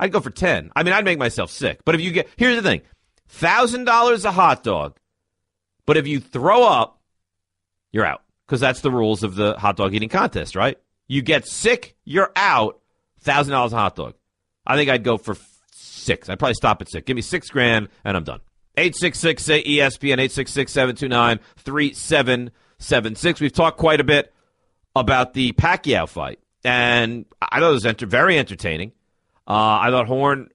I'd go for 10. I mean, I'd make myself sick. But if you here's the thing, $1,000 a hot dog, but if you throw up, you're out. Because that's the rules of the hot dog eating contest, right? You get sick, you're out, $1,000 a hot dog. I think I'd go for 6. I'd probably stop at 6. Give me $6,000 and I'm done. 866-ESPN, 866-729-3776. We've talked quite a bit about the Pacquiao fight, and I thought it was very entertaining. I thought Horn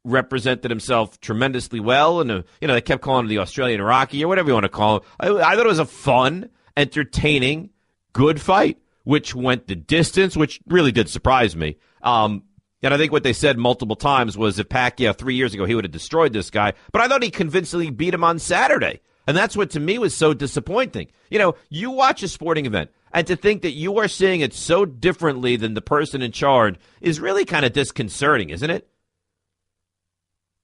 represented himself tremendously well, and they kept calling him the Australian Rocky or whatever you want to call him. I thought it was a fun, entertaining, good fight, which went the distance, which really did surprise me. And I think what they said multiple times was if Pacquiao 3 years ago, he would have destroyed this guy. But I thought he convincingly beat him on Saturday. And that's what, to me, was so disappointing. You watch a sporting event, and to think that you are seeing it so differently than the person in charge is really kind of disconcerting, isn't it?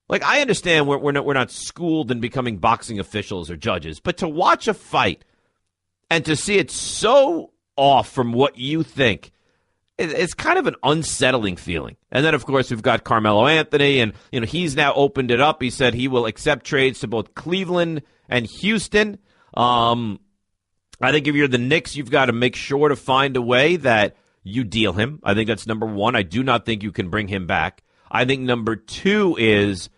Like, I understand we're not schooled in becoming boxing officials or judges, but to watch a fight And to see it so off from what you think, it's kind of an unsettling feeling. And then, of course, we've got Carmelo Anthony, and he's now opened it up. He said he will accept trades to both Cleveland and Houston. I think if you're the Knicks, you've got to make sure to find a way that you deal him. I think that's number one. I do not think you can bring him back. I think number two is,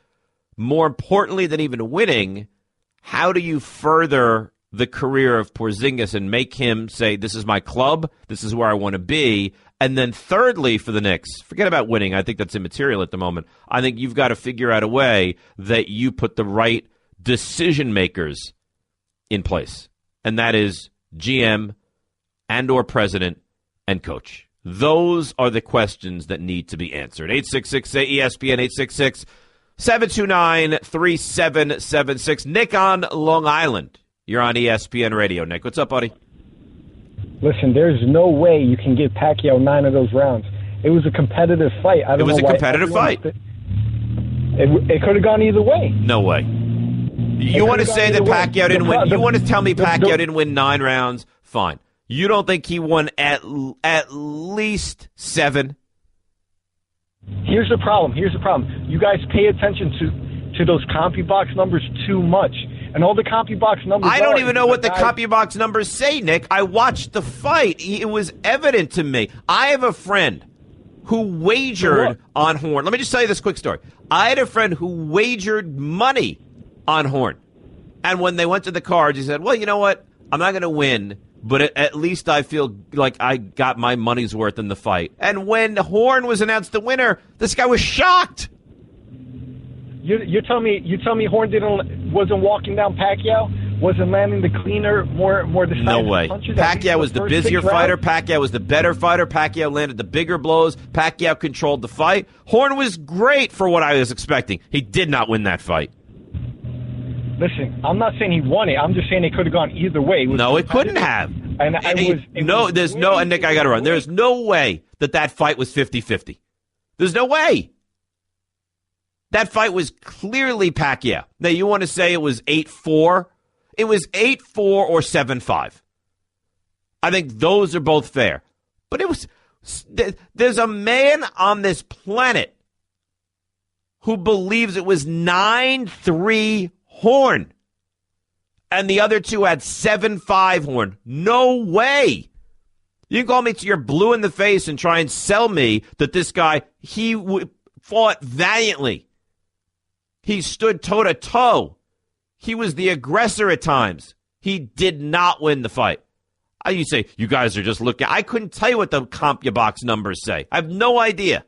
more importantly than even winning, how do you further the career of Porzingis and make him say, this is my club, this is where I want to be? And then thirdly, for the Knicks, forget about winning. I think that's immaterial at the moment. I think you've got to figure out a way that you put the right decision makers in place. And that is GM and or president and coach. Those are the questions that need to be answered. 866-ESPN, 866-729-3776. Nick on Long Island. You're on ESPN Radio. Nick, what's up, buddy? Listen, there's no way you can give Pacquiao 9 of those rounds. It was a competitive fight. It was a competitive fight. It could have gone either way. No way. You want to say that Pacquiao didn't win? You want to tell me Pacquiao didn't win 9 rounds? Fine. You don't think he won at least 7? Here's the problem. You guys pay attention to those CompuBox numbers too much. And all the CompuBox numbers I don't even know what the CompuBox numbers say, Nick. I watched the fight. It was evident to me. I have a friend who wagered on Horn. Let me just tell you this quick story. I had a friend who wagered money on Horn. And when they went to the cards, he said, well, you know what? I'm not going to win, but at least I feel like I got my money's worth in the fight. And when Horn was announced the winner, this guy was shocked. You tell me Horn wasn't walking down Pacquiao, wasn't landing the cleaner, more decisive no way. punches. Pacquiao was the busier fighter. Pacquiao was the better fighter. Pacquiao landed the bigger blows. Pacquiao controlled the fight. Horn was great for what I was expecting. He did not win that fight. Listen, I'm not saying he won it. I'm just saying it could have gone either way. No, it couldn't have. And and Nick, I got to run. There's no way that fight was 50-50. There's no way. That fight was clearly Pacquiao. Now, you want to say it was 8-4? It was 8-4 or 7-5. I think those are both fair. But there's a man on this planet who believes it was 9-3 Horn. And the other two had 7-5 Horn. No way. You can call me till you're blue in the face and try and sell me that this guy, he fought valiantly. He stood toe-to-toe. He was the aggressor at times. He did not win the fight. You say, you guys are just looking. I couldn't tell you what the CompuBox numbers say. I have no idea.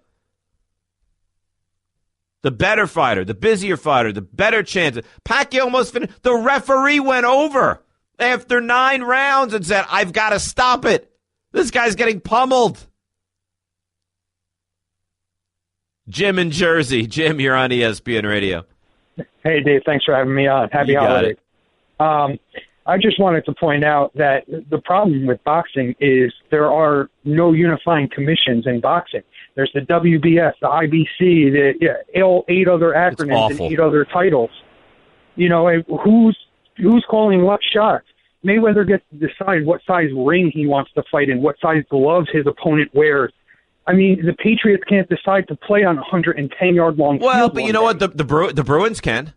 The better fighter, the busier fighter, the better chance. Pacquiao almost finished. The referee went over after 9 rounds and said, I've got to stop it. This guy's getting pummeled. Jim in Jersey. Jim, you're on ESPN Radio. Hey, Dave. Thanks for having me on. Happy holidays. I just wanted to point out that the problem with boxing is there are no unifying commissions in boxing. There's the WBS, the IBC, the 8 other acronyms and 8 other titles. You know, who's calling what shots? Mayweather gets to decide what size ring he wants to fight in, what size gloves his opponent wears. I mean, the Patriots can't decide to play on a 110-yard long field. Well, but you know what? The Bruins can.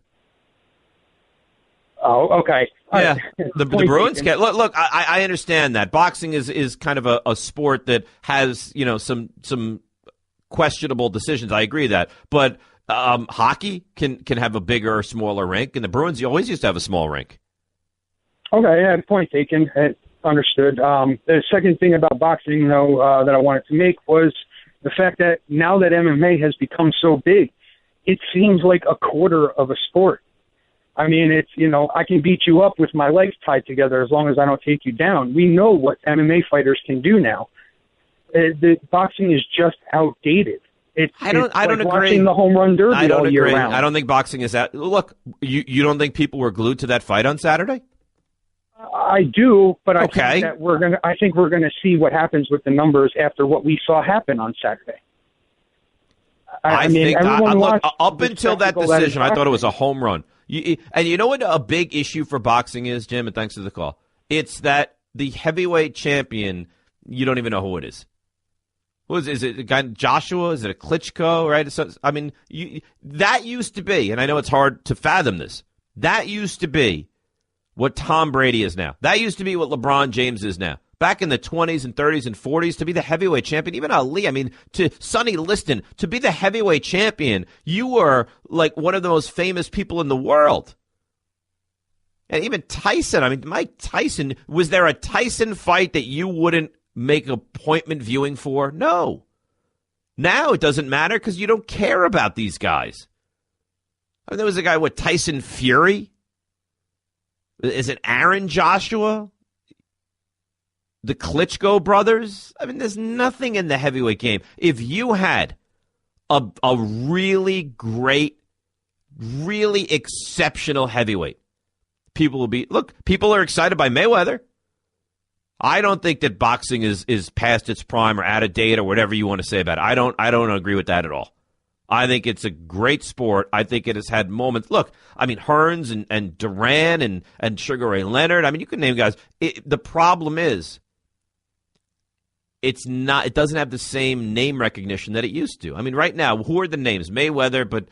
Oh, okay. Yeah, the Bruins can. Look, I understand that. Boxing is kind of a sport that has, you know, some questionable decisions. I agree that. But hockey can have a bigger or smaller rink, and the Bruins always used to have a small rink. Okay, yeah, point taken. Understood. The second thing about boxing, though, that I wanted to make was the fact that now that MMA has become so big, it seems like a quarter of a sport. I mean, it's, you know, I can beat you up with my legs tied together as long as I don't take you down. We know what MMA fighters can do now. The boxing is just outdated. I don't agree. Watching the home run derby I don't all agree. year round. I don't think boxing is that. Look, you don't think people were glued to that fight on Saturday? I do, but I think that we're gonna see what happens with the numbers after what we saw happen on Saturday. I mean, look, up until that decision, I thought it was a home run. And you know what a big issue for boxing is, Jim, and thanks for the call? It's that the heavyweight champion, you don't even know who it is. Is it a guy Joshua? Is it a Klitschko? Right? So, I mean, that used to be, and I know it's hard to fathom this. That used to be what Tom Brady is now. That used to be what LeBron James is now. Back in the 20s and 30s and 40s, to be the heavyweight champion, even Ali, I mean, to Sonny Liston, to be the heavyweight champion, you were like one of the most famous people in the world. And even Tyson, I mean, Mike Tyson, was there a Tyson fight that you wouldn't make appointment viewing for? No. Now it doesn't matter because you don't care about these guys. I mean, there was a guy with Tyson Fury. Is it Aaron Joshua? The Klitschko brothers? I mean, there's nothing in the heavyweight game. If you had a really great, really exceptional heavyweight, people are excited by Mayweather. I don't think that boxing is past its prime or out of date or whatever you want to say about it. I don't agree with that at all. I think it's a great sport. I think it has had moments. Look, I mean, Hearns and Duran and Sugar Ray Leonard. I mean, you can name guys. The problem is it doesn't have the same name recognition that it used to. I mean, right now, who are the names? Mayweather, but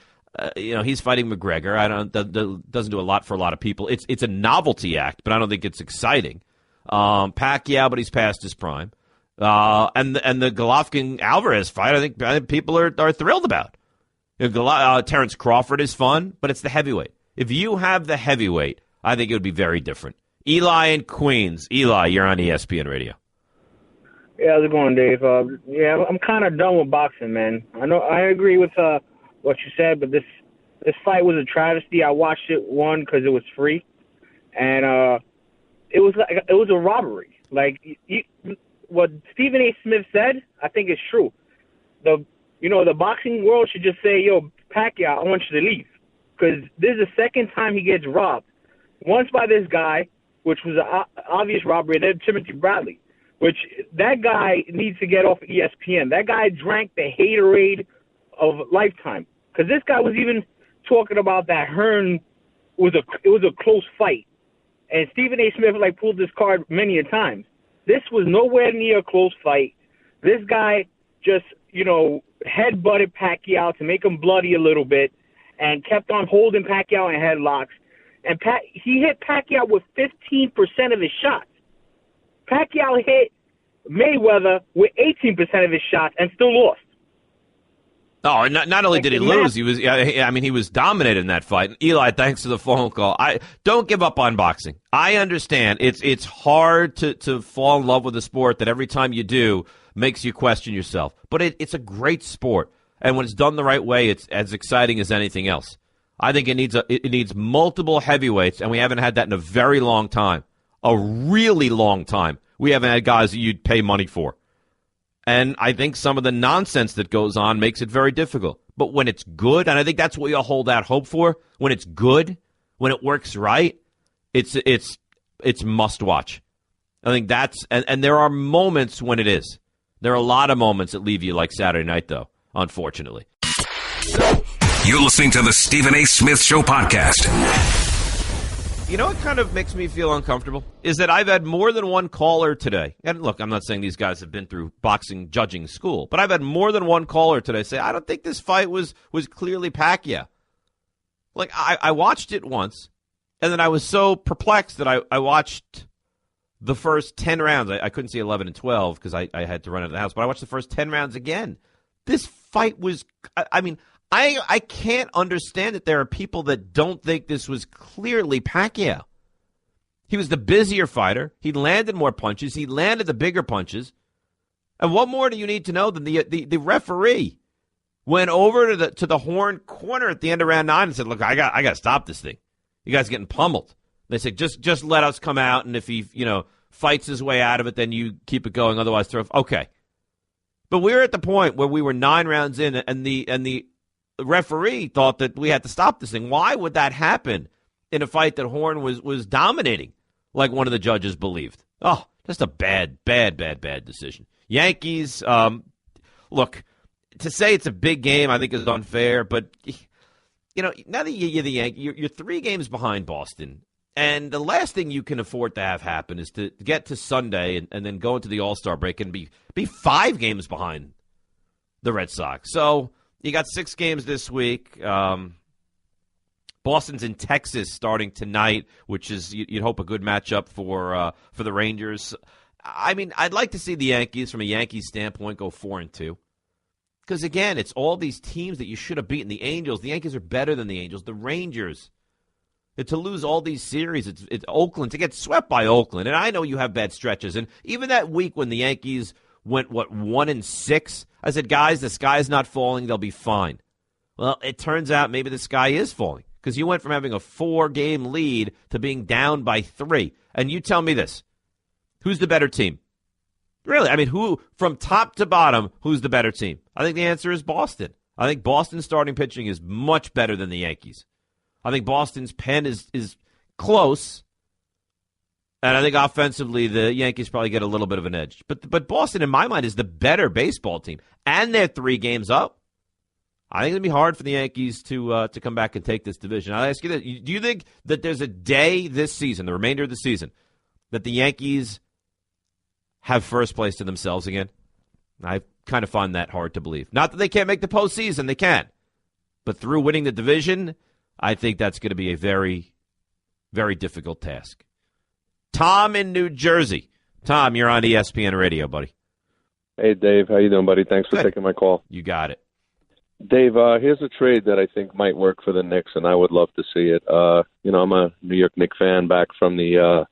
he's fighting McGregor. Doesn't do a lot for a lot of people. It's a novelty act, but I don't think it's exciting. Pacquiao, but he's past his prime. And the Golovkin-Alvarez fight, I think people are thrilled about. Terrence Crawford is fun, but it's the heavyweight. If you have the heavyweight, I think it would be very different. Eli in Queens. Eli, you're on ESPN Radio. Yeah, how's it going, Dave? I'm kind of done with boxing, man. I agree with what you said, but this fight was a travesty. I watched it because it was free, and it was a robbery. Like what Stephen A. Smith said, I think is true. The boxing world should just say, "Yo, Pacquiao, I want you to leave," because this is the second time he gets robbed. Once by this guy, which was an obvious robbery, and then Timothy Bradley, which that guy needs to get off ESPN. That guy drank the haterade of lifetime, because this guy was even talking about that Hearn was a close fight. And Stephen A. Smith pulled this card many a times. This was nowhere near a close fight. This guy just, headbutted Pacquiao to make him bloody a little bit and kept on holding Pacquiao in headlocks. And he hit Pacquiao with 15% of his shots. Pacquiao hit Mayweather with 18% of his shots and still lost. Oh, and not only did he lose, he was dominated in that fight. Eli, thanks for the phone call. Don't give up on boxing. I understand it's hard to fall in love with a sport that every time you do makes you question yourself. But it's a great sport, and when it's done the right way, it's as exciting as anything else. I think it needs multiple heavyweights, and we haven't had that in a very long time, a really long time. We haven't had guys that you'd pay money for. And I think some of the nonsense that goes on makes it very difficult. But when it's good, and I think that's what we all hold out hope for, when it's good, when it works right, it's must watch. I think and there are moments when it is. There are a lot of moments that leave you like Saturday night, though, unfortunately. You're listening to the Stephen A. Smith Show podcast. You know what kind of makes me feel uncomfortable? Is that I've had more than one caller today. And look, I'm not saying these guys have been through boxing judging school, but I've had more than one caller today say, I don't think this fight was clearly Pacquiao. Like, I watched it once, and then I was so perplexed that I watched the first 10 rounds. I couldn't see 11 and 12 because I had to run out of the house, but I watched the first 10 rounds again. This fight was, I can't understand that there are people that don't think this was clearly Pacquiao. He was the busier fighter. He landed more punches. He landed the bigger punches. And what more do you need to know than the referee went over to the horn corner at the end of round 9 and said, "Look, I got to stop this thing. You guys are getting pummeled." They said, "Just let us come out, and if he fights his way out of it, then you keep it going. Otherwise, throw." Okay, but we were at the point where we were 9 rounds in, and the referee thought that we had to stop this thing. Why would that happen in a fight that Horn was dominating, like one of the judges believed? Oh, just a bad decision. Yankees, look, to say it's a big game, I think is unfair, but now that you're the Yankees, you're 3 games behind Boston, And the last thing you can afford to have happen is to get to Sunday and then go into the All-Star break and be 5 games behind the Red Sox. So you got 6 games this week. Boston's in Texas starting tonight, which is, you'd hope, a good matchup for the Rangers. I mean, I'd like to see the Yankees, from a Yankees standpoint, go 4-2. Because, again, it's all these teams that you should have beaten. The Angels, the Yankees are better than the Angels. The Rangers. To lose all these series, it's Oakland, to get swept by Oakland. And I know you have bad stretches. And even that week when the Yankees went, 1-6, I said, guys, the sky's not falling. They'll be fine. Well, it turns out maybe the sky is falling, because you went from having a 4-game lead to being down by 3. And you tell me this. Who's the better team? Really? I mean, who, from top to bottom, who's the better team? I think the answer is Boston. I think Boston's starting pitching is much better than the Yankees. I think Boston's pen is close, and I think offensively the Yankees probably get a little bit of an edge. But Boston, in my mind, is the better baseball team, and they're 3 games up. I think it'll be hard for the Yankees to come back and take this division. I'll ask you this: do you think that there's a day this season, the remainder of the season, that the Yankees have first place to themselves again? I kind of find that hard to believe. Not that they can't make the postseason; they can, but through winning the division, I think that's going to be a very, very difficult task. Tom in New Jersey. Tom, you're on ESPN Radio, buddy. Hey, Dave. How you doing, buddy? Thanks for taking my call. You got it. Dave, here's a trade that I think might work for the Knicks, and I would love to see it. I'm a New York Knicks fan back from the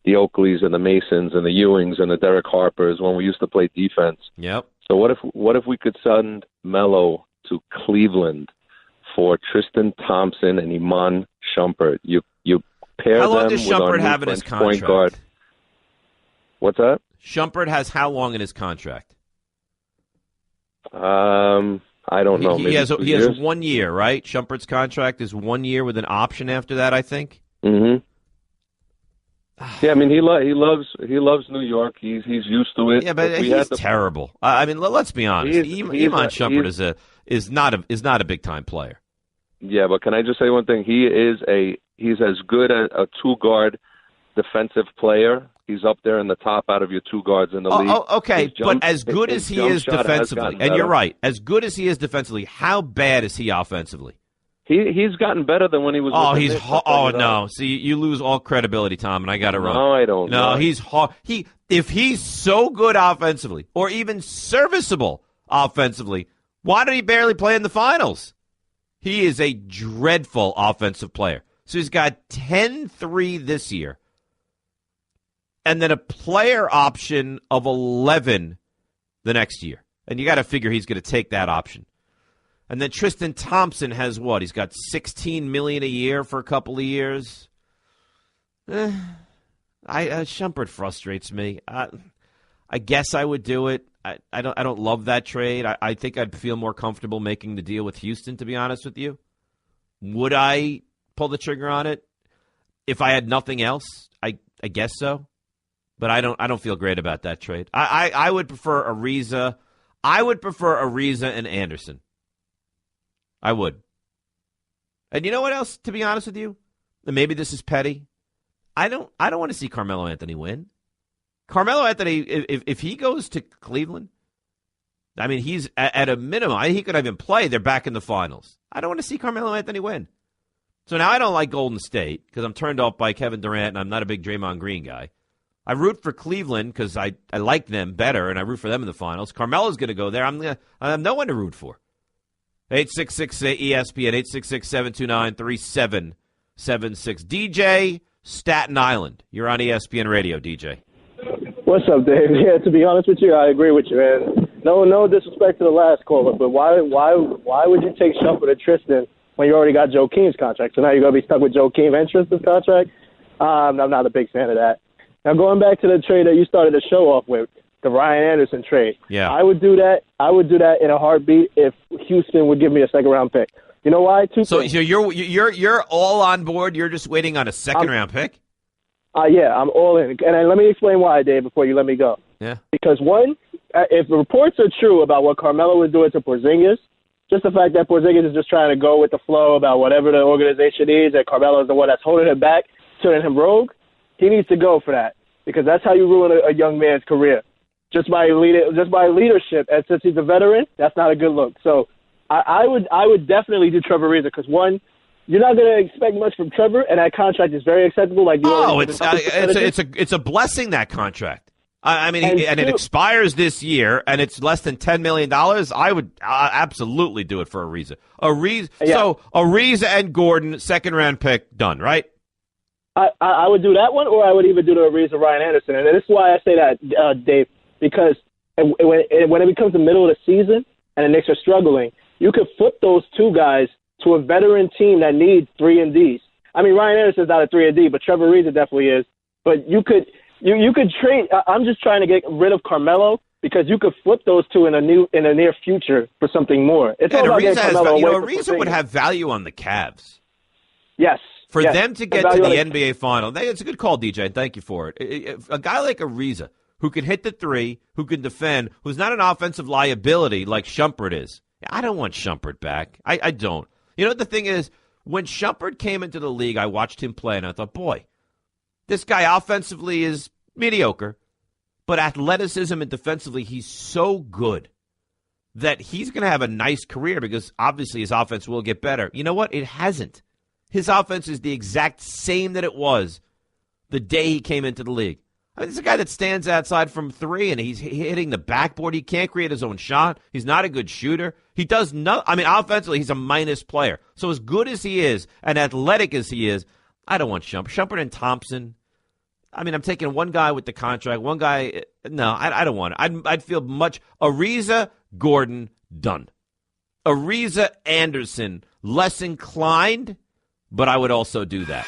Oakleys and the Masons and the Ewings and the Derek Harpers when we used to play defense. Yep. So what if we could send Melo to Cleveland for Tristan Thompson and Iman Shumpert? You pair how long them does with our Shumpert new have in his French point contract? guard. What's that? Shumpert has how long in his contract? I don't know. He has 2 years? 1 year, right? Shumpert's contract is 1 year with an option after that, I think. Mm-hmm. Yeah, I mean he loves New York. He's used to it. Yeah, but he's terrible. I mean, let's be honest. Iman Shumpert is not a big time player. Yeah, but can I just say one thing? He's as good a 2-guard defensive player. He's up there in the top out of your 2 guards in the league. Oh, okay, but as good as he is defensively, and you're right, as good as he is defensively, how bad is he offensively? He's gotten better than when he was. Oh, with the he's Knicks, no. See, you lose all credibility, Tom, and I got it wrong. No, I don't. No, he's if he's so good offensively, or even serviceable offensively, why did he barely play in the finals? He is a dreadful offensive player. So he's got 10-3 this year, and then a player option of 11 the next year. And you got to figure he's going to take that option. And then Tristan Thompson has what? He's got $16 million a year for a couple of years. Shumpert frustrates me. I guess I would do it. I don't love that trade. I think I'd feel more comfortable making the deal with Houston, to be honest with you. Would I pull the trigger on it if I had nothing else? I guess so. But I don't feel great about that trade. I would prefer Ariza. I would prefer Ariza and Anderson. I would. And you know what else, to be honest with you? And maybe this is petty. I don't want to see Carmelo Anthony win. Carmelo Anthony, if he goes to Cleveland, I mean, he's at a minimum. He could even play. They're back in the finals. I don't want to see Carmelo Anthony win. So now I don't like Golden State because I'm turned off by Kevin Durant, and I'm not a big Draymond Green guy. I root for Cleveland because I like them better, and I root for them in the finals. Carmelo's going to go there. I have no one to root for. 866-ESPN, 866-729-3776. DJ, Staten Island. You're on ESPN Radio, DJ. What's up, Dave? Yeah, to be honest with you, I agree with you, man. No disrespect to the last caller, but why would you take Shumpert to Tristan when you already got Joakim's contract? So now you're going to be stuck with Joakim and Tristan's contract? I'm not a big fan of that. Now, going back to the trade that you started the show off with, the Ryan Anderson trade. Yeah. I would do that. I would do that in a heartbeat if Houston would give me a second-round pick. You know why? So you're all on board. You're just waiting on a second-round pick? Yeah, I'm all in. And let me explain why, Dave, before you let me go. Yeah. Because, one, if the reports are true about what Carmelo was doing to Porzingis, just the fact that Porzingis is just trying to go with the flow about whatever the organization needs, and Carmelo is the one that's holding him back, turning him rogue, he needs to go for that because that's how you ruin a young man's career. Just by leadership, and since he's a veteran, that's not a good look. So I would definitely do Trevor Ariza because one, you're not going to expect much from Trevor, and that contract is very acceptable. It's a blessing, that contract. I mean, and it expires this year, and it's less than $10 million. I would absolutely do it for Ariza. So Ariza and Gordon, second-round pick, done, right? I would do that one, or I would even do the Ariza Ryan Anderson. And this is why I say that, Dave, because when it becomes the middle of the season and the Knicks are struggling, you could flip those two guys to a veteran team that needs 3-and-Ds. I mean, Ryan Anderson's not a 3-and-D, but Trevor Ariza definitely is. But you could trade. I'm just trying to get rid of Carmelo because you could flip those two in the near future for something more. It's all about getting Carmelo away from Ariza would have value on the Cavs. Yes. For them to get to the NBA final, it's a good call, DJ, and thank you for it. A guy like Ariza, who can hit the three, who can defend, who's not an offensive liability like Shumpert is. I don't want Shumpert back. I don't. You know what the thing is? When Shumpert came into the league, I watched him play, and I thought, boy, this guy offensively is mediocre, but athleticism and defensively, he's so good that he's going to have a nice career because obviously his offense will get better. You know what? It hasn't. His offense is the exact same that it was the day he came into the league. I mean, this is a guy that stands outside from three, and he's hitting the backboard. He can't create his own shot. He's not a good shooter. He does not. I mean, offensively, he's a minus player. So as good as he is and athletic as he is, I don't want Shumpert and Thompson. I mean, I'm taking one guy with the contract, one guy. No, I don't want it. I'd feel much. Ariza, Gordon, done. Ariza, Anderson, less inclined, but I would also do that.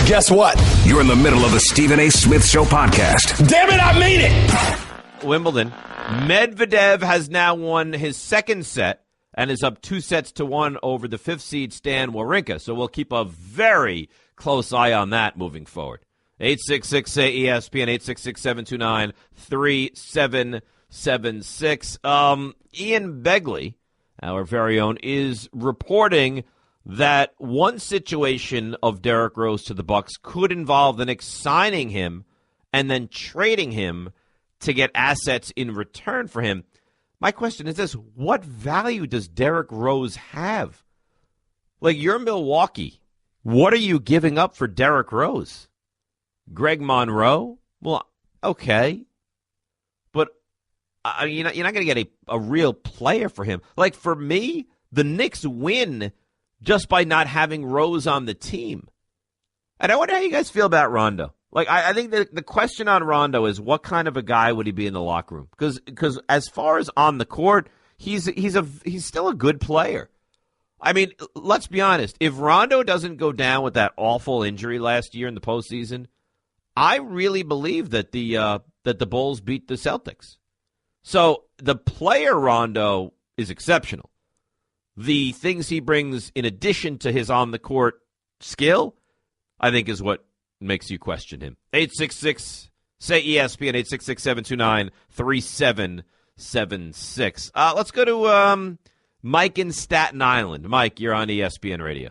Guess what? You're in the middle of the Stephen A. Smith Show podcast. Damn it, I mean it! Wimbledon. Medvedev has now won his second set and is up 2-1 over the 5th seed Stan Wawrinka. So we'll keep a very close eye on that moving forward. 866-ESPN, 866-729-3776. Ian Begley, our very own, is reporting that one situation of Derrick Rose to the Bucks could involve the Knicks signing him and then trading him to get assets in return for him. My question is this: what value does Derrick Rose have? Like, you're Milwaukee. What are you giving up for Derrick Rose? Greg Monroe? Well, okay. But you're not going to get a real player for him. Like, for me, the Knicks win just by not having Rose on the team. And I wonder how you guys feel about Rondo. Like, I think the question on Rondo is what kind of a guy would he be in the locker room? Because as far as on the court, he's still a good player. I mean, let's be honest. If Rondo doesn't go down with that awful injury last year in the postseason, I really believe that the Bulls beat the Celtics. So the player Rondo is exceptional. The things he brings in addition to his on-the-court skill, I think, is what makes you question him. 866-SAY-ESPN, 866-729-3776. Let's go to Mike in Staten Island. Mike, you're on ESPN Radio.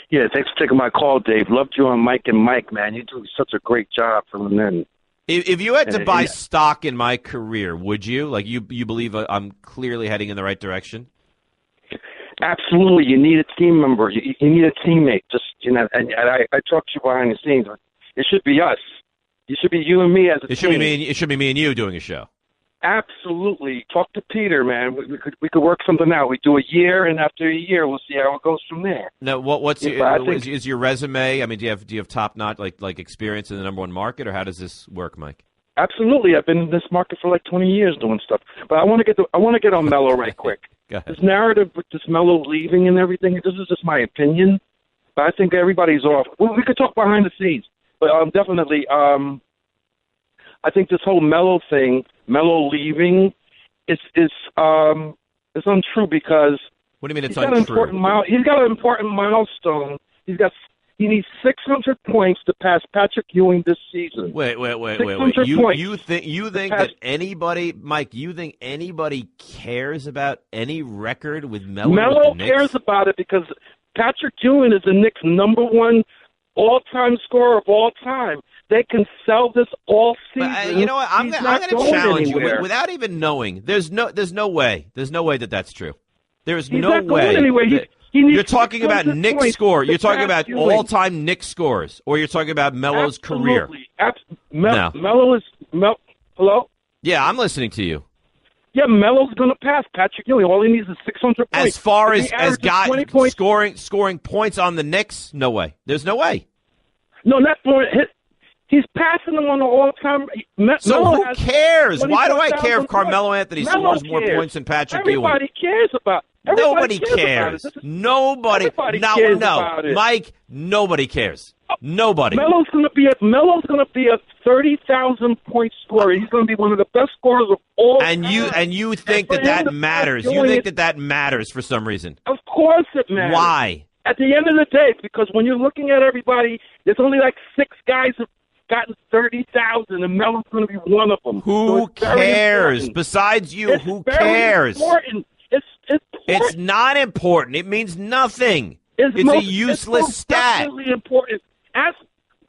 Yeah, thanks for taking my call, Dave. Loved you on Mike and Mike, man. You do such a great job from then. If you had to buy stock in my career, would you? Like, you believe I'm clearly heading in the right direction? Absolutely. You need a team member. You need a teammate. Just, and I talk to you behind the scenes. It should be us. It should be you and me as a team. It should be me and you doing a show. Absolutely. Talk to Peter, man. We could work something out. We do a year, and after a year, we'll see how it goes from there. Now, is your resume? I mean, do you have top notch like experience in the number one market, or how does this work, Mike? Absolutely. I've been in this market for like 20 years doing stuff. But I want to get on Melo right quick. This narrative with this Melo leaving and everything, this is just my opinion, but I think everybody's off. We could talk behind the scenes, but definitely, I think this whole Melo thing, Melo leaving, is untrue because what do you mean it's untrue? He's got an important milestone. He needs 600 points to pass Patrick Ewing this season. Wait. You think that anybody, Mike, you think anybody cares about any record with Melo? Melo cares about it because Patrick Ewing is the Knicks' number one all-time scorer of all time. They can sell this all season. But, you know what? I'm going to challenge you without even knowing. There's no way. There's no way that that's true. There's He's no not way. going anywhere. You're talking about Knicks points. score. You're talking about Absolutely. all-time Knicks scores, or you're talking about Melo's career. No. Melo is hello? Yeah, I'm listening to you. Yeah, Melo's going to pass Patrick Ewing. All he needs is 600 points. As far If as he guys averages 20 points, scoring points on the Knicks, no way. There's no way. no, not for he's passing them on the all-time. So Melo who has cares? Why do I care if 24,000 Carmelo Anthony Melo scores more cares. points than Patrick Ewing? Everybody cares about. Nobody Everybody cares. Nobody. Everybody No, cares no, about it. Mike. Nobody cares. Nobody. Melo's going to be a 30,000 point scorer. He's going to be one of the best scorers of all And time. you think And for that him to matters? pass You Ewing think that matters for some reason? Of course it matters. Why? At the end of the day, because when you're looking at everybody, there's only like 6 guys who've gotten 30,000, and Melo's going to be one of them. Who So it's very cares? important. Besides you, It's who very cares? important. It's It's not important. It means nothing. It's a useless it's stat. definitely important. Ask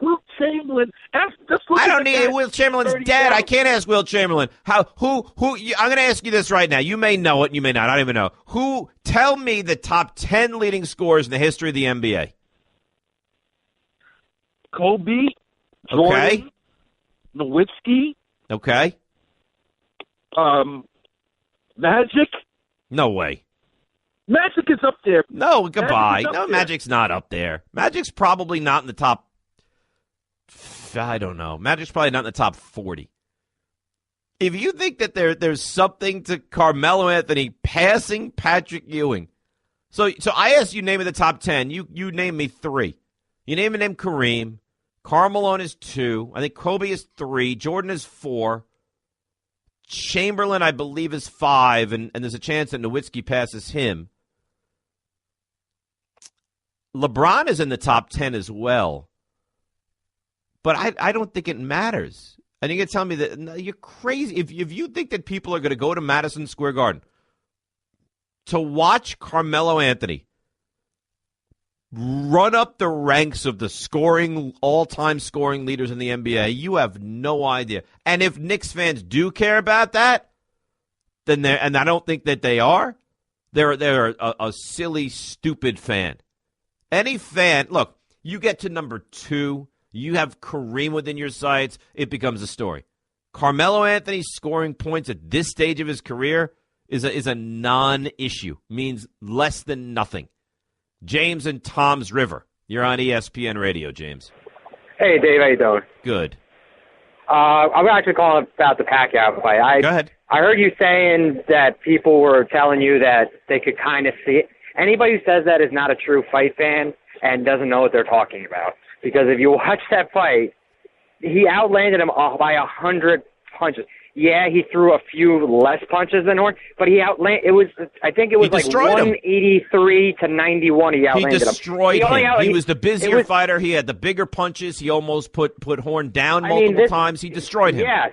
Wilt Chamberlain. Just look I at don't the need guy. Will Chamberlain's 30,000. dead. I can't ask Will Chamberlain. I'm going to ask you this right now. You may know it, you may not. I don't even know. Tell me the top 10 leading scorers in the history of the NBA. Kobe, Okay. Jordan, Nowitzki, Okay. Magic. No way. Magic is up there. No, goodbye. Magic's up No, there. Magic's not up there. Magic's probably not in the top. I don't know. Magic's probably not in the top 40. If you think that there's something to Carmelo Anthony passing Patrick Ewing, so I asked you name of the top 10. You name me 3. You name Kareem. Karl Malone is 2. I think Kobe is 3. Jordan is 4. Chamberlain, I believe, is 5, and there's a chance that Nowitzki passes him. LeBron is in the top 10 as well. But I don't think it matters. And you're going to tell me that no, you're crazy. If you think that people are going to go to Madison Square Garden to watch Carmelo Anthony run up the ranks of the all-time scoring leaders in the NBA, you have no idea. And if Knicks fans do care about that, then and I don't think that they're a silly, stupid fan. Any fan, look, you get to number 2, you have Kareem within your sights, it becomes a story. Carmelo Anthony scoring points at this stage of his career is a non-issue, means less than nothing. James and Tom's River. You're on ESPN Radio, James. Hey, Dave. How you doing? Good. I'm actually calling about the Pacquiao fight. Go ahead. I heard you saying that people were telling you that they could kind of see it. Anybody who says that is not a true fight fan and doesn't know what they're talking about. Because if you watch that fight, he outlanded him by 100 punches. Yeah, he threw a few less punches than Horn, but I think it was like 183 to 91 he outlanded him. He destroyed him. He was the busier fighter. He had the bigger punches. He almost put Horn down multiple times. He destroyed him. Yes.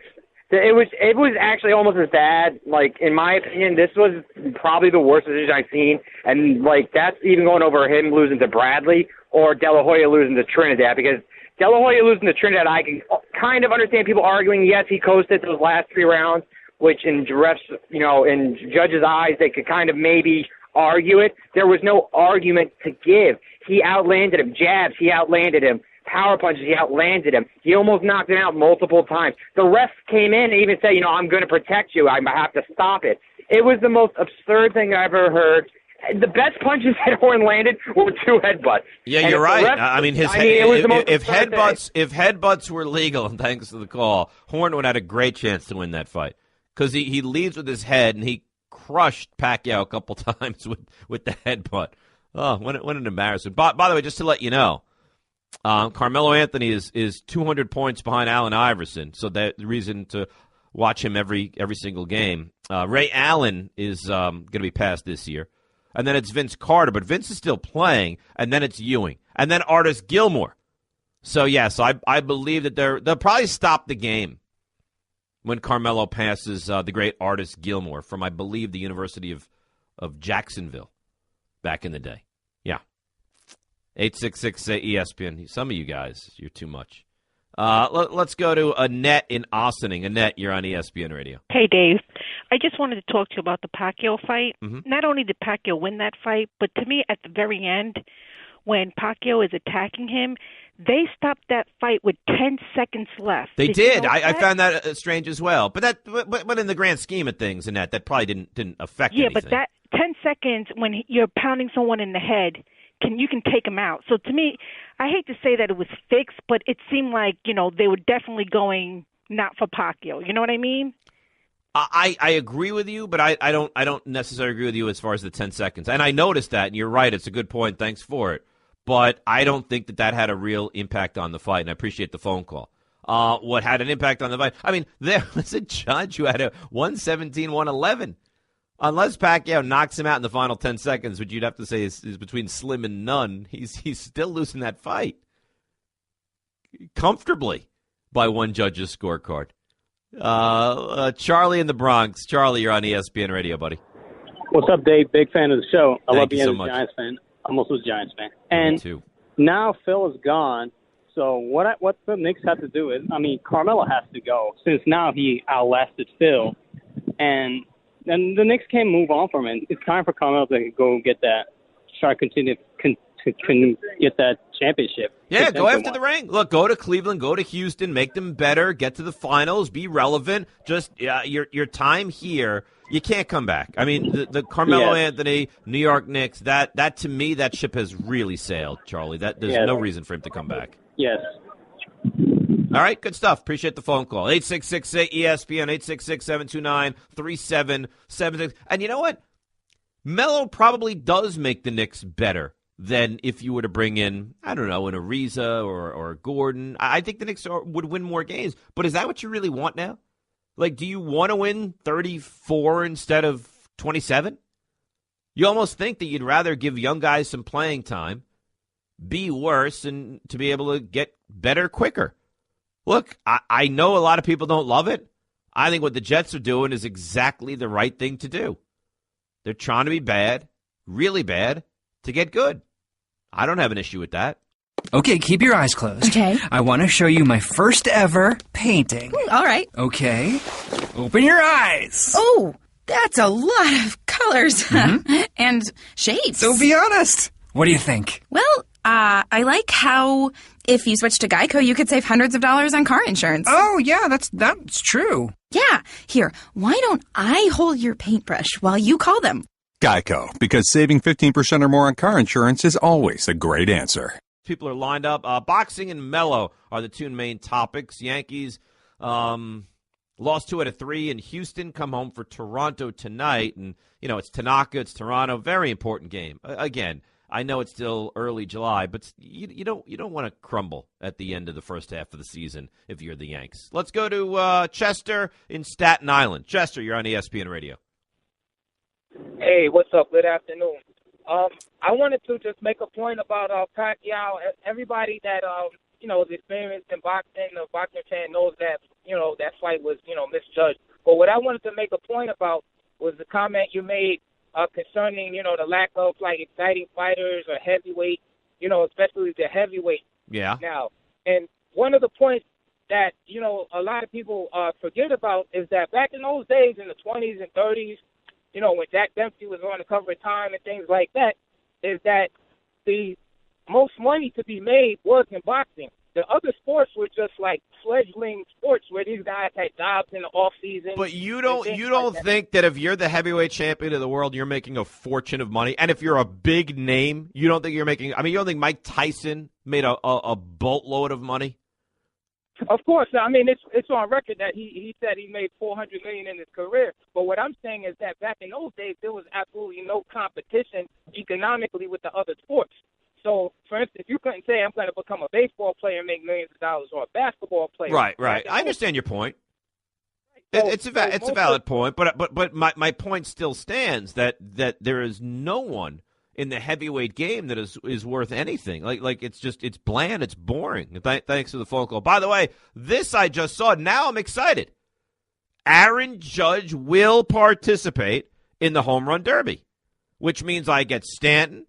It was actually almost as bad. Like, in my opinion, this was probably the worst decision I've seen. And, like, that's even going over him losing to Bradley or De La Hoya losing to Trinidad, because De La Hoya losing to Trinidad, I can kind of understand people arguing, yes, he coasted those last 3 rounds, which in refs, in judges' eyes, they could kind of maybe argue it. There was no argument to give. He outlanded him. Jabs, he outlanded him. Power punches, he outlanded him. He almost knocked him out multiple times. The refs came in and even said, I'm going to protect you. I have to stop it. It was the most absurd thing I ever heard. The best punches that Horn landed were 2 headbutts. Yeah, and you're right. Refs, if headbutts were legal, and thanks to the call, Horn would have had a great chance to win that fight, because he leads with his head, and he crushed Pacquiao a couple times with the headbutt. Oh, what an embarrassment! By the way, just to let you know, Carmelo Anthony is 200 points behind Allen Iverson, so that the reason to watch him every single game. Ray Allen is going to be passed this year. And then it's Vince Carter, but Vince is still playing, and then it's Ewing, and then Artis Gilmore. So I believe that they'll probably stop the game when Carmelo passes the great Artis Gilmore from, I believe, the University of Jacksonville back in the day. Yeah. 866-ESPN. Some of you guys, you're too much. Let's go to Annette in Ossining. Annette, you're on ESPN Radio. Hey, Dave. I just wanted to talk to you about the Pacquiao fight. Mm-hmm. Not only did Pacquiao win that fight, but to me, at the very end, when Pacquiao is attacking him, they stopped that fight with 10 seconds left. They you did. know I that? found that strange as well. But in the grand scheme of things, Annette, that probably didn't affect anything. But that 10 seconds when you're pounding someone in the head, you can take them out. So to me, I hate to say that it was fixed, but it seemed like, they were definitely going not for Pacquiao. You know what I mean? I agree with you, but I don't necessarily agree with you as far as the 10 seconds. And I noticed that, and you're right. It's a good point. Thanks for it. But I don't think that had a real impact on the fight, and I appreciate the phone call. What had an impact on the fight? I mean, there was a judge who had a 117-111. Unless Pacquiao knocks him out in the final 10 seconds, which you'd have to say is between slim and none, he's still losing that fight comfortably by one judge's scorecard. Charlie in the Bronx. Charlie, you're on ESPN Radio, buddy. What's up, Dave? Big fan of the show. I love you being so a much. Giants fan. I'm also a Giants fan. And Me too. now Phil is gone. So what the Knicks have to do is, Carmelo has to go since now he outlasted Phil. And the Knicks can't move on from it. It's time for Carmelo to go get that, try to continue to get that championship. Yeah, go after the ring. Look, go to Cleveland, go to Houston, make them better, get to the finals, be relevant. Just your time here, you can't come back. I mean, the Carmelo Anthony, New York Knicks, that to me, that ship has really sailed, Charlie. There's no reason for him to come back. Yes. All right, good stuff. Appreciate the phone call. 866-ESPN, 866-729-3776. And you know what? Melo probably does make the Knicks better than if you were to bring in, I don't know, an Ariza or Gordon. I think the Knicks would win more games. But is that what you really want now? Like, do you want to win 34 instead of 27? You almost think that you'd rather give young guys some playing time, be worse, and to be able to get better quicker. Look, I know a lot of people don't love it. I think what the Jets are doing is exactly the right thing to do. They're trying to be bad, really bad, to get good. I don't have an issue with that. Okay, keep your eyes closed. Okay. I want to show you my first ever painting. All right. Okay. Open your eyes. Oh, that's a lot of colors and shapes. So be honest. What do you think? Well, I like how if you switch to Geico, you could save hundreds of dollars on car insurance. Oh, yeah, that's true. Yeah. Here, why don't I hold your paintbrush while you call them? Geico, because saving 15% or more on car insurance is always a great answer. People are lined up. Boxing and Melo are the two main topics. Yankees lost 2 out of 3 in Houston, come home for Toronto tonight. And, it's Tanaka, it's Toronto. Very important game. Again, I know it's still early July, but you don't want to crumble at the end of the first half of the season if you're the Yanks. Let's go to Chester in Staten Island. Chester, you're on ESPN Radio. Hey, what's up? Good afternoon. I wanted to just make a point about Pacquiao. Everybody that is experienced in boxing, the boxing fan knows that that fight was misjudged. But what I wanted to make a point about was the comment you made concerning the lack of exciting fighters or heavyweight, especially the heavyweight. Yeah. Now, and one of the points that a lot of people forget about is that back in those days, in the 20s and 30s, when Jack Dempsey was on the cover of Time and things like that, is that the most money to be made was in boxing. The other sports were just like fledgling sports where these guys had jobs in the off season. But you don't think that if you're the heavyweight champion of the world, you're making a fortune of money, and if you're a big name, you don't think you're making. I mean, you don't think Mike Tyson made a boatload of money? Of course, I mean it's on record that he said he made $400 million in his career. But what I'm saying is that back in those days, there was absolutely no competition economically with the other sports. So, for instance, you couldn't say I'm going to become a baseball player and make millions of dollars, or a basketball player. Right. I understand your point. It's a valid point, but my point still stands that there is no one in the heavyweight game that is worth anything. Like it's bland, it's boring. Thanks for the phone call. By the way, this I just saw. Now I'm excited. Aaron Judge will participate in the Home Run Derby, which means I get Stanton,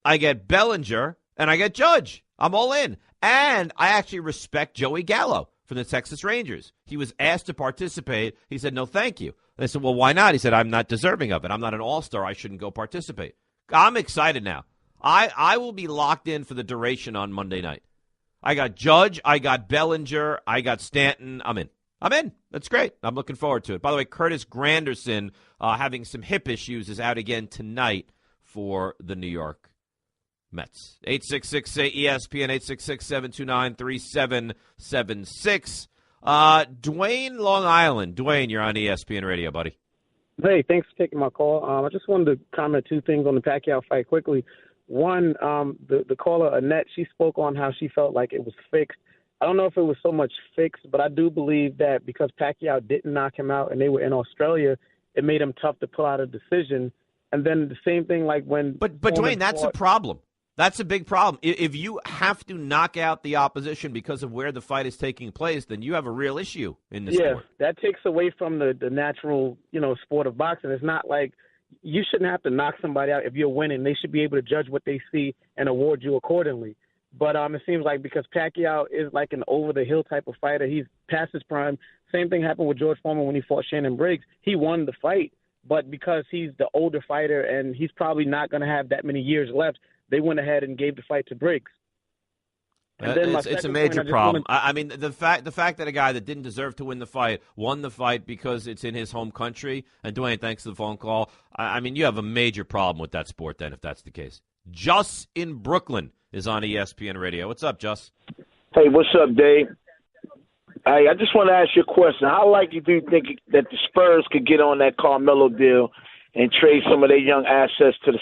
I get Bellinger, and I get Judge. I'm all in. And I actually respect Joey Gallo from the Texas Rangers. He was asked to participate. He said, no, thank you. And I said, well, why not? He said, I'm not deserving of it. I'm not an all-star. I shouldn't go participate. I'm excited now. I will be locked in for the duration on Monday night. I got Judge. I got Bellinger. I got Stanton. I'm in. That's great. I'm looking forward to it. By the way, Curtis Granderson, having some hip issues, is out again tonight for the New York Mets. 866-ESPN, 866-729-3776. Dwayne, Long Island. Dwayne, you're on ESPN Radio, buddy. Hey, thanks for taking my call. I just wanted to comment two things on the Pacquiao fight quickly. One, the caller, Annette, she spoke on how she felt like it was fixed. I don't know if it was so much fixed, but I do believe that because Pacquiao didn't knock him out and they were in Australia, it made him tough to pull out a decision. And then the same thing like when... But Dwayne, that's a problem. That's a big problem. If you have to knock out the opposition because of where the fight is taking place, then you have a real issue in the sport. That takes away from the natural, sport of boxing. It's not like you shouldn't have to knock somebody out if you're winning. They should be able to judge what they see and award you accordingly. But it seems like because Pacquiao is like an over-the-hill type of fighter, he's past his prime. Same thing happened with George Foreman when he fought Shannon Briggs. He won the fight, but because he's the older fighter and he's probably not going to have that many years left, they went ahead and gave the fight to Briggs. And then it's a major problem. I mean, the fact that a guy that didn't deserve to win the fight won the fight because it's in his home country. And Dwayne, thanks for the phone call. I mean, you have a major problem with that sport then, if that's the case. Juss in Brooklyn is on ESPN Radio. What's up, Juss? Hey, what's up, Dave? Hey, I just want to ask you a question. How likely do you think that the Spurs could get on that Carmelo deal and trade some of their young assets to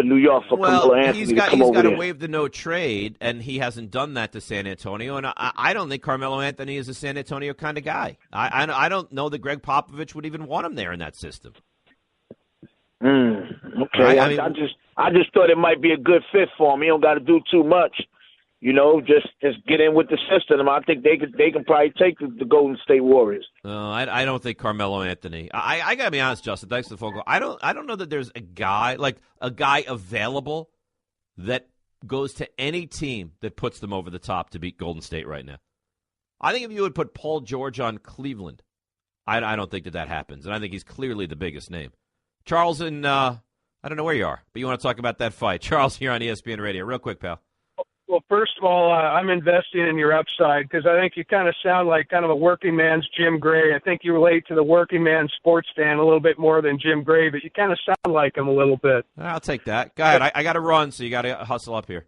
New York for Carmelo Anthony he's to got come over to there? waive the no trade, and he hasn't done that to San Antonio. And I don't think Carmelo Anthony is a San Antonio kind of guy. I don't know that Greg Popovich would even want him there in that system. Okay, Right? I just thought it might be a good fit for him. He don't got to do too much, just get in with the system. I think they can probably take the Golden State Warriors. I don't think Carmelo Anthony. I gotta be honest, Justin. Thanks for the phone call. I don't know that there's a guy available that goes to any team that puts them over the top to beat Golden State right now. I think if you would put Paul George on Cleveland, I don't think that happens, and I think he's clearly the biggest name. Charles, I don't know where you are, but you want to talk about that fight. Charles, here on ESPN Radio. Real quick, pal. Well, first of all, I'm investing in your upside because I think you kind of sound like kind of a working man's Jim Gray. I think you relate to the working man's sports fan a little bit more than Jim Gray, but you kind of sound like him a little bit. I'll take that. Go ahead. I got to run, so you got to hustle up here.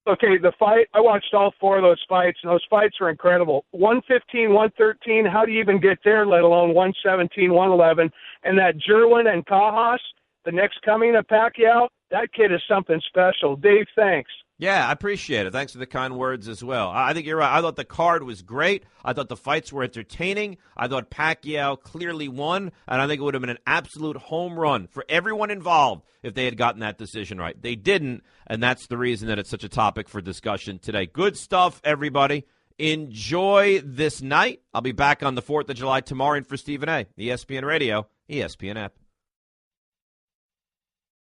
Okay, the fight, I watched all four of those fights, and those fights were incredible. 115, 113, how do you even get there, let alone 117, 111? And that Jerwin and Cajas, the next coming of Pacquiao, that kid is something special. Dave, thanks. Yeah, I appreciate it. Thanks for the kind words as well. I think you're right. I thought the card was great. I thought the fights were entertaining. I thought Pacquiao clearly won, and I think it would have been an absolute home run for everyone involved if they had gotten that decision right. They didn't, and that's the reason that it's such a topic for discussion today. Good stuff, everybody. Enjoy this night. I'll be back on the 4th of July tomorrow in for Stephen A. ESPN Radio, ESPN app.